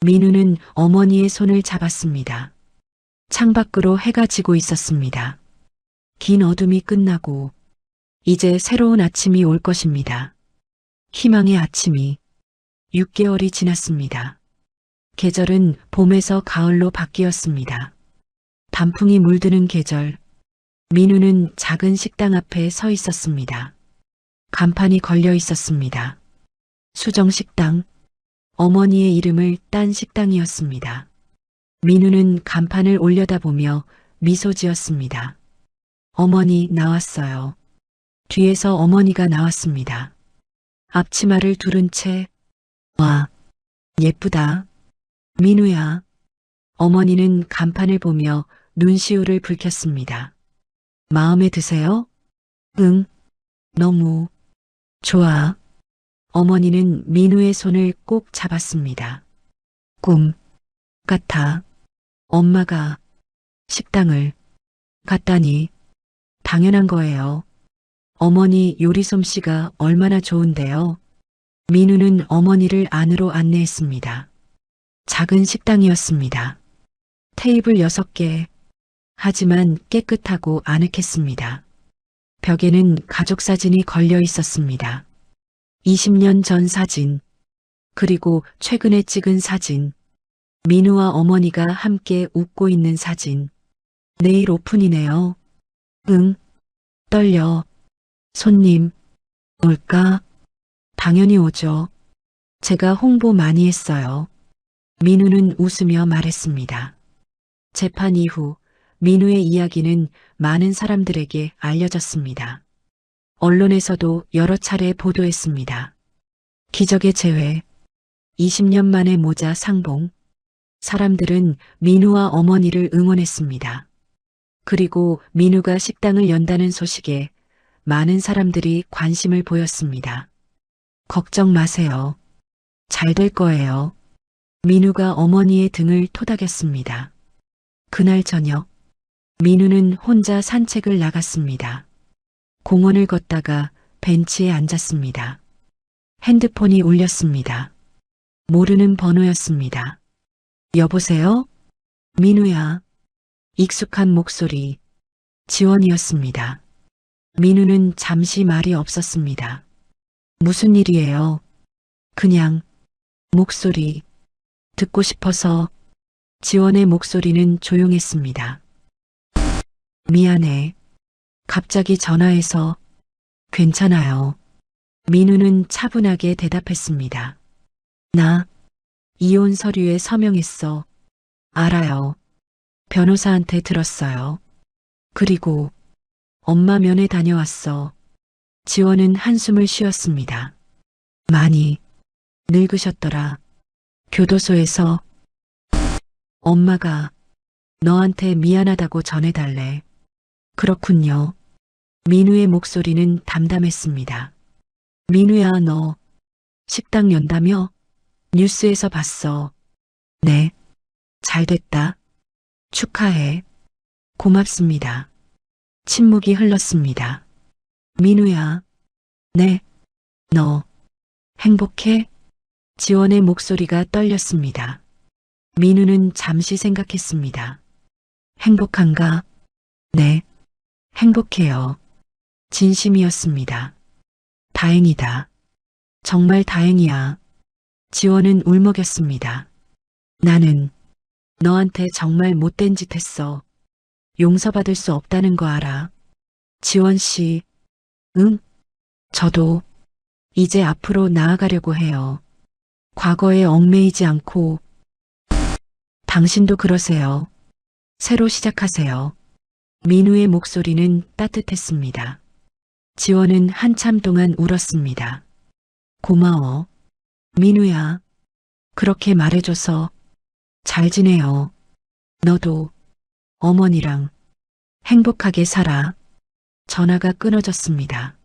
민우는 어머니의 손을 잡았습니다. 창밖으로 해가 지고 있었습니다. 긴 어둠이 끝나고 이제 새로운 아침이 올 것입니다. 희망의 아침이. 6개월이 지났습니다. 계절은 봄에서 가을로 바뀌었습니다. 단풍이 물드는 계절. 민우는 작은 식당 앞에 서 있었습니다. 간판이 걸려 있었습니다. 수정식당. 어머니의 이름을 딴 식당이었습니다. 민우는 간판을 올려다보며 미소 지었습니다. 어머니 나왔어요. 뒤에서 어머니가 나왔습니다. 앞치마를 두른 채, 와, 예쁘다. 민우야. 어머니는 간판을 보며 눈시울을 붉혔습니다. 마음에 드세요? 응, 너무 좋아. 어머니는 민우의 손을 꼭 잡았습니다. 꿈 같아. 엄마가 식당을 갔다니 당연한 거예요. 어머니 요리 솜씨가 얼마나 좋은데요. 민우는 어머니를 안으로 안내했습니다. 작은 식당이었습니다. 테이블 6개. 하지만 깨끗하고 아늑했습니다. 벽에는 가족 사진이 걸려 있었습니다. 20년 전 사진, 그리고 최근에 찍은 사진, 민우와 어머니가 함께 웃고 있는 사진. 내일 오픈이네요. 응, 떨려. 손님, 올까? 당연히 오죠. 제가 홍보 많이 했어요. 민우는 웃으며 말했습니다. 재판 이후 민우의 이야기는 많은 사람들에게 알려졌습니다. 언론에서도 여러 차례 보도했습니다. 기적의 재회, 20년 만에 모자 상봉. 사람들은 민우와 어머니를 응원했습니다. 그리고 민우가 식당을 연다는 소식에 많은 사람들이 관심을 보였습니다. 걱정 마세요. 잘 될 거예요. 민우가 어머니의 등을 토닥였습니다. 그날 저녁, 민우는 혼자 산책을 나갔습니다. 공원을 걷다가 벤치에 앉았습니다. 핸드폰이 울렸습니다. 모르는 번호였습니다. 여보세요? 민우야. 익숙한 목소리. 지원이었습니다. 민우는 잠시 말이 없었습니다. 무슨 일이에요? 그냥 목소리 듣고 싶어서. 지원의 목소리는 조용했습니다. 미안해. 갑자기 전화해서. 괜찮아요. 민우는 차분하게 대답했습니다. 나 이혼 서류에 서명했어. 알아요. 변호사한테 들었어요. 그리고 엄마 면회 다녀왔어. 지원은 한숨을 쉬었습니다. 많이 늙으셨더라. 교도소에서. 엄마가 너한테 미안하다고 전해달래. 그렇군요. 민우의 목소리는 담담했습니다. 민우야, 너 식당 연다며? 뉴스에서 봤어. 네. 잘 됐다. 축하해. 고맙습니다. 침묵이 흘렀습니다. 민우야. 네. 너 행복해? 지원의 목소리가 떨렸습니다. 민우는 잠시 생각했습니다. 행복한가? 네. 행복해요. 진심이었습니다. 다행이다. 정말 다행이야. 지원은 울먹였습니다. 나는 너한테 정말 못된 짓 했어. 용서받을 수 없다는 거 알아. 지원 씨. 응? 저도 이제 앞으로 나아가려고 해요. 과거에 얽매이지 않고. 당신도 그러세요. 새로 시작하세요. 민우의 목소리는 따뜻했습니다. 지원은 한참 동안 울었습니다. 고마워. 민우야. 그렇게 말해줘서 잘 지내요. 너도 어머니랑 행복하게 살아. 전화가 끊어졌습니다.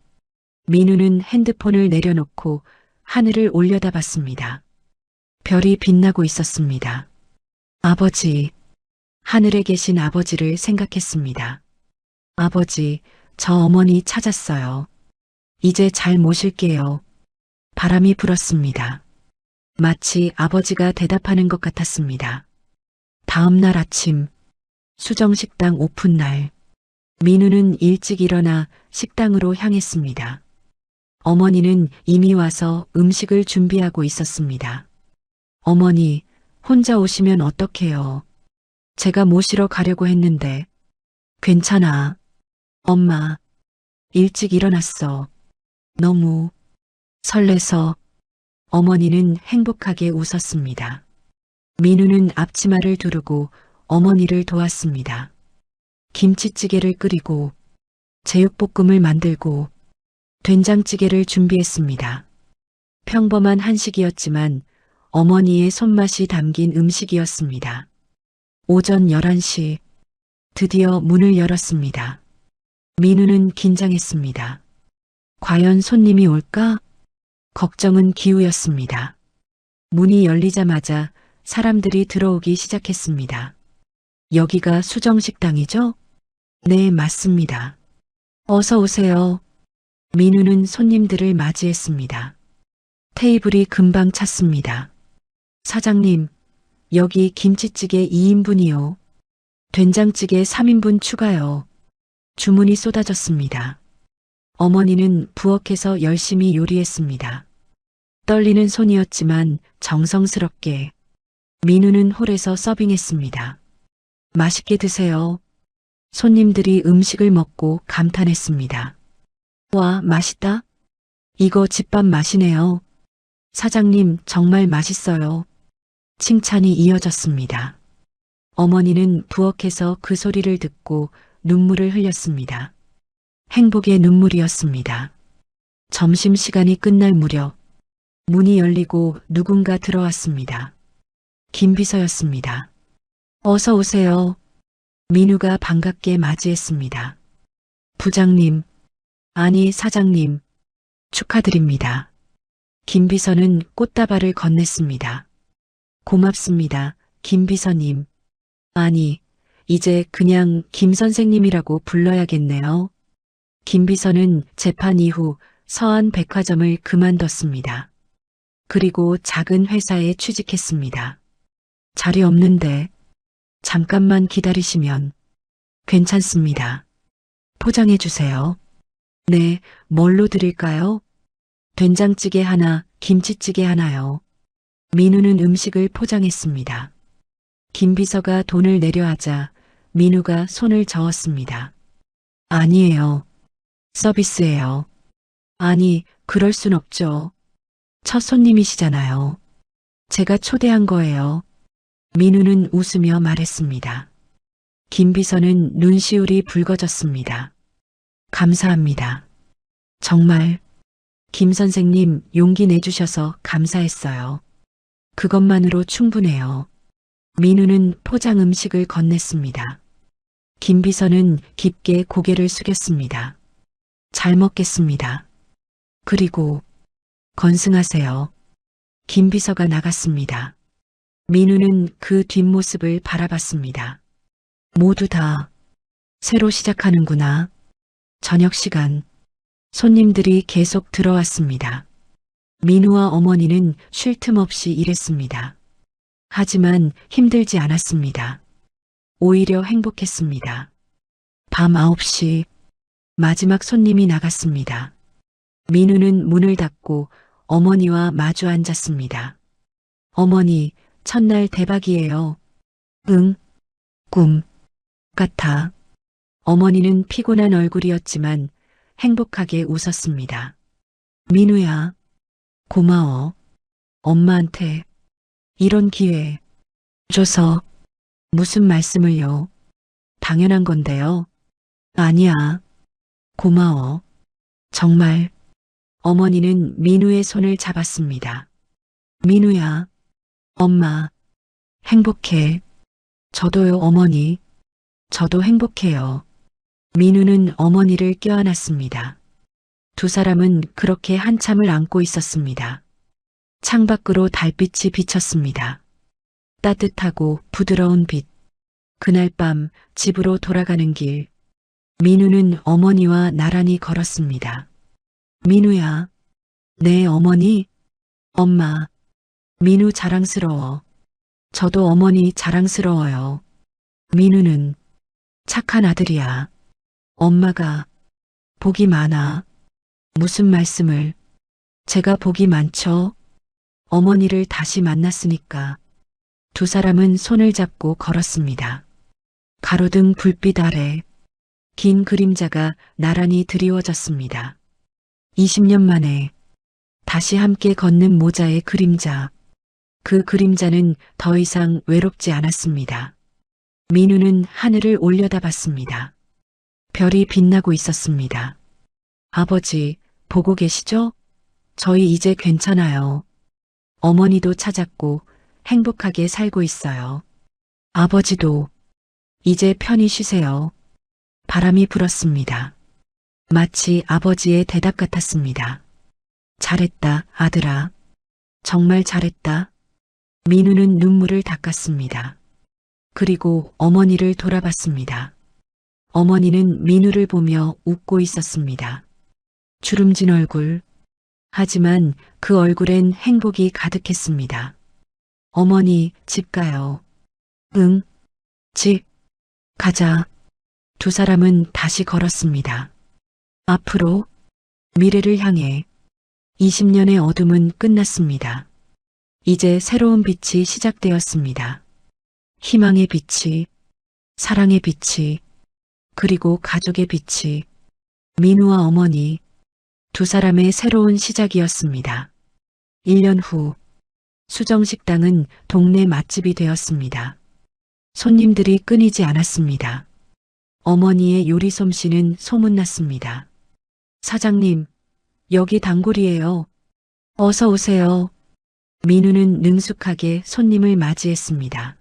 민우는 핸드폰을 내려놓고 하늘을 올려다봤습니다. 별이 빛나고 있었습니다. 아버지, 하늘에 계신 아버지를 생각했습니다. 아버지, 저 어머니 찾았어요. 이제 잘 모실게요. 바람이 불었습니다. 마치 아버지가 대답하는 것 같았습니다. 다음 날 아침, 수정식당 오픈날, 민우는 일찍 일어나 식당으로 향했습니다. 어머니는 이미 와서 음식을 준비하고 있었습니다. 어머니, 혼자 오시면 어떡해요? 제가 모시러 가려고 했는데. 괜찮아. 엄마, 일찍 일어났어. 너무 설레서. 어머니는 행복하게 웃었습니다. 민우는 앞치마를 두르고 어머니를 도왔습니다. 김치찌개를 끓이고 제육볶음을 만들고 된장찌개를 준비했습니다. 평범한 한식이었지만 어머니의 손맛이 담긴 음식이었습니다. 오전 11시, 드디어 문을 열었습니다. 민우는 긴장했습니다. 과연 손님이 올까? 걱정은 기우였습니다. 문이 열리자마자 사람들이 들어오기 시작했습니다. 여기가 수정식당이죠? 네, 맞습니다. 어서 오세요. 민우는 손님들을 맞이했습니다. 테이블이 금방 찼습니다. 사장님, 여기 김치찌개 2인분이요. 된장찌개 3인분 추가요. 주문이 쏟아졌습니다. 어머니는 부엌에서 열심히 요리했습니다. 떨리는 손이었지만 정성스럽게. 민우는 홀에서 서빙했습니다. 맛있게 드세요. 손님들이 음식을 먹고 감탄했습니다. 와, 맛있다. 이거 집밥 맛이네요. 사장님, 정말 맛있어요. 칭찬이 이어졌습니다. 어머니는 부엌에서 그 소리를 듣고 눈물을 흘렸습니다. 행복의 눈물이었습니다. 점심시간이 끝날 무렵 문이 열리고 누군가 들어왔습니다. 김비서였습니다. 어서 오세요. 민우가 반갑게 맞이했습니다. 부장님, 아니 사장님, 축하드립니다. 김비서는 꽃다발을 건넸습니다. 고맙습니다, 김비서님. 아니, 이제 그냥 김 선생님이라고 불러야겠네요. 김비서는 재판 이후 서한 백화점을 그만뒀습니다. 그리고 작은 회사에 취직했습니다. 자리 없는데 잠깐만 기다리시면. 괜찮습니다. 포장해 주세요. 네, 뭘로 드릴까요? 된장찌개 하나, 김치찌개 하나요. 민우는 음식을 포장했습니다. 김비서가 돈을 내려하자 민우가 손을 저었습니다. 아니에요. 서비스예요. 아니, 그럴 순 없죠. 첫 손님이시잖아요. 제가 초대한 거예요. 민우는 웃으며 말했습니다. 김비서는 눈시울이 붉어졌습니다. 감사합니다. 정말, 김 선생님 용기 내주셔서 감사했어요. 그것만으로 충분해요. 민우는 포장 음식을 건넸습니다. 김비서는 깊게 고개를 숙였습니다. 잘 먹겠습니다. 그리고 건승하세요. 김비서가 나갔습니다. 민우는 그 뒷모습을 바라봤습니다. 모두 다 새로 시작하는구나. 저녁 시간, 손님들이 계속 들어왔습니다. 민우와 어머니는 쉴 틈 없이 일했습니다. 하지만 힘들지 않았습니다. 오히려 행복했습니다. 밤 9시, 마지막 손님이 나갔습니다. 민우는 문을 닫고 어머니와 마주 앉았습니다. 어머니, 첫날 대박이에요. 응, 꿈 같아. 어머니는 피곤한 얼굴이었지만 행복하게 웃었습니다. 민우야, 고마워. 엄마한테 이런 기회 줘서. 무슨 말씀을요? 당연한 건데요. 아니야. 고마워. 정말. 어머니는 민우의 손을 잡았습니다. 민우야. 엄마. 행복해. 저도요, 어머니. 저도 행복해요. 민우는 어머니를 껴안았습니다. 두 사람은 그렇게 한참을 안고 있었습니다. 창밖으로 달빛이 비쳤습니다. 따뜻하고 부드러운 빛. 그날 밤 집으로 돌아가는 길. 민우는 어머니와 나란히 걸었습니다. 민우야. 네, 어머니. 엄마. 민우 자랑스러워. 저도 어머니 자랑스러워요. 민우는 착한 아들이야. 엄마가 복이 많아. 무슨 말씀을? 제가 복이 많죠? 어머니를 다시 만났으니까. 두 사람은 손을 잡고 걸었습니다. 가로등 불빛 아래 긴 그림자가 나란히 드리워졌습니다. 20년 만에 다시 함께 걷는 모자의 그림자. 그 그림자는 더 이상 외롭지 않았습니다. 민우는 하늘을 올려다봤습니다. 별이 빛나고 있었습니다. 아버지, 보고 계시죠? 저희 이제 괜찮아요. 어머니도 찾았고 행복하게 살고 있어요. 아버지도 이제 편히 쉬세요. 바람이 불었습니다. 마치 아버지의 대답 같았습니다. 잘했다, 아들아. 정말 잘했다. 민우는 눈물을 닦았습니다. 그리고 어머니를 돌아봤습니다. 어머니는 민우를 보며 웃고 있었습니다. 주름진 얼굴. 하지만 그 얼굴엔 행복이 가득했습니다. 어머니, 집 가요. 응, 집. 가자. 두 사람은 다시 걸었습니다. 앞으로, 미래를 향해. 20년의 어둠은 끝났습니다. 이제 새로운 빛이 시작되었습니다. 희망의 빛이, 사랑의 빛이, 그리고 가족의 빛이, 민우와 어머니, 두 사람의 새로운 시작이었습니다. 1년 후, 수정식당은 동네 맛집이 되었습니다. 손님들이 끊이지 않았습니다. 어머니의 요리 솜씨는 소문났습니다. 사장님, 여기 단골이에요. 어서 오세요. 민우는 능숙하게 손님을 맞이했습니다.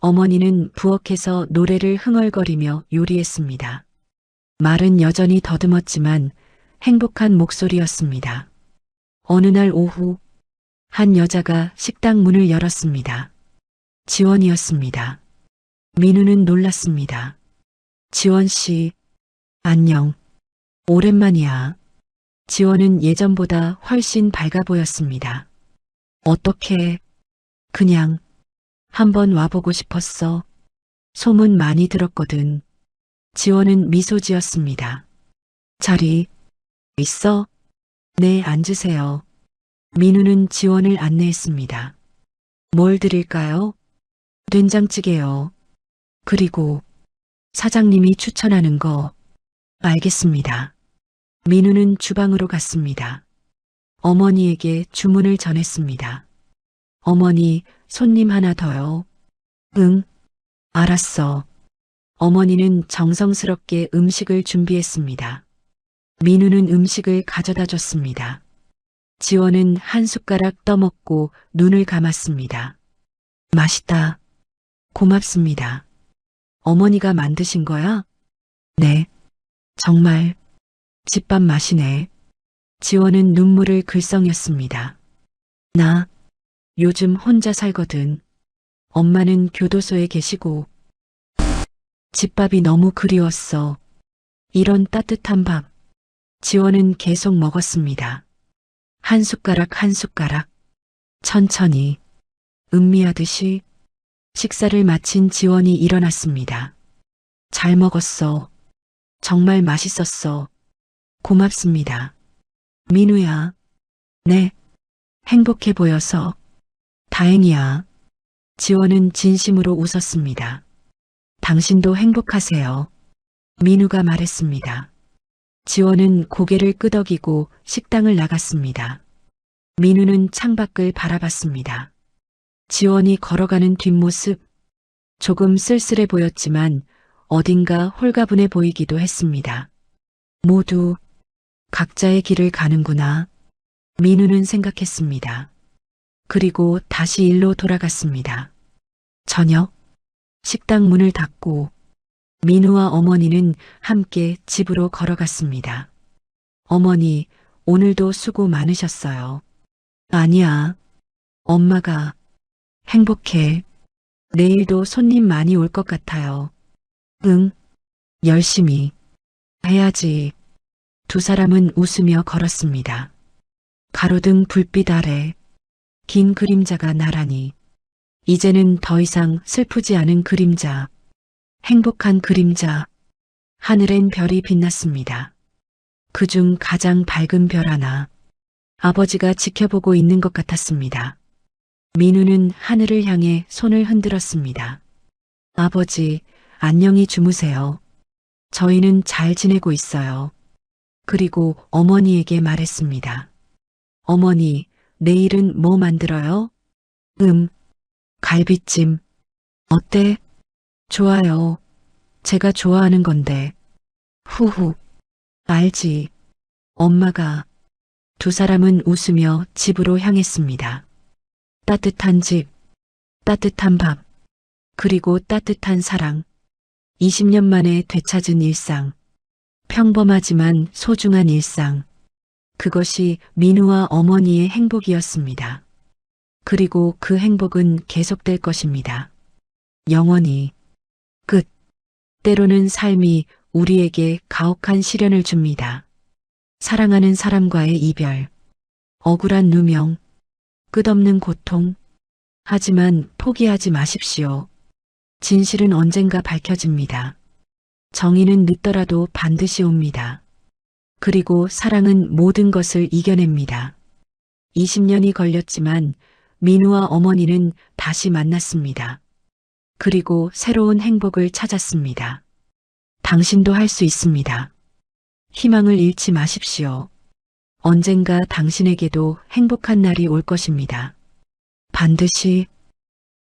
어머니는 부엌에서 노래를 흥얼거리며 요리했습니다. 말은 여전히 더듬었지만 행복한 목소리였습니다. 어느 날 오후, 한 여자가 식당 문을 열었습니다. 지원이었습니다. 민우는 놀랐습니다. 지원 씨, 안녕. 오랜만이야. 지원은 예전보다 훨씬 밝아 보였습니다. 어떻게? 그냥 한번 와보고 싶었어. 소문 많이 들었거든. 지원은 미소 지었습니다. 자리 있어? 네, 앉으세요. 민우는 지원을 안내했습니다. 뭘 드릴까요? 된장찌개요. 그리고 사장님이 추천하는 거. 알겠습니다. 민우는 주방으로 갔습니다. 어머니에게 주문을 전했습니다. 어머니, 손님 하나 더요. 응, 알았어. 어머니는 정성스럽게 음식을 준비했습니다. 민우는 음식을 가져다 줬습니다. 지원은 한 숟가락 떠먹고 눈을 감았습니다. 맛있다. 고맙습니다. 어머니가 만드신 거야? 네. 정말 집밥 맛이네. 지원은 눈물을 글썽였습니다. 나 요즘 혼자 살거든. 엄마는 교도소에 계시고 집밥이 너무 그리웠어. 이런 따뜻한 밥. 지원은 계속 먹었습니다. 한 숟가락 한 숟가락. 천천히 음미하듯이. 식사를 마친 지원이 일어났습니다. 잘 먹었어. 정말 맛있었어. 고맙습니다. 민우야. 네. 행복해 보여서. 다행이야. 지원은 진심으로 웃었습니다. 당신도 행복하세요. 민우가 말했습니다. 지원은 고개를 끄덕이고 식당을 나갔습니다. 민우는 창밖을 바라봤습니다. 지원이 걸어가는 뒷모습, 조금 쓸쓸해 보였지만 어딘가 홀가분해 보이기도 했습니다. 모두 각자의 길을 가는구나. 민우는 생각했습니다. 그리고 다시 일로 돌아갔습니다. 저녁, 식당 문을 닫고 민우와 어머니는 함께 집으로 걸어갔습니다. 어머니, 오늘도 수고 많으셨어요. 아니야. 엄마가 행복해. 내일도 손님 많이 올 것 같아요. 응, 열심히 해야지. 두 사람은 웃으며 걸었습니다. 가로등 불빛 아래 긴 그림자가 나란히 이제는 더 이상 슬프지 않은 그림자, 행복한 그림자. 하늘엔 별이 빛났습니다. 그중 가장 밝은 별 하나, 아버지가 지켜보고 있는 것 같았습니다. 민우는 하늘을 향해 손을 흔들었습니다. 아버지, 안녕히 주무세요. 저희는 잘 지내고 있어요. 그리고 어머니에게 말했습니다. 어머니, 내일은 뭐 만들어요? 갈비찜. 어때? 좋아요. 제가 좋아하는 건데. 후후. 알지. 엄마가. 두 사람은 웃으며 집으로 향했습니다. 따뜻한 집, 따뜻한 밥, 그리고 따뜻한 사랑. 20년 만에 되찾은 일상. 평범하지만 소중한 일상. 그것이 민우와 어머니의 행복이었습니다. 그리고 그 행복은 계속될 것입니다. 영원히. 끝. 때로는 삶이 우리에게 가혹한 시련을 줍니다. 사랑하는 사람과의 이별, 억울한 누명, 끝없는 고통. 하지만 포기하지 마십시오. 진실은 언젠가 밝혀집니다. 정의는 늦더라도 반드시 옵니다. 그리고 사랑은 모든 것을 이겨냅니다. 20년이 걸렸지만 민우와 어머니는 다시 만났습니다. 그리고 새로운 행복을 찾았습니다. 당신도 할 수 있습니다. 희망을 잃지 마십시오. 언젠가 당신에게도 행복한 날이 올 것입니다. 반드시.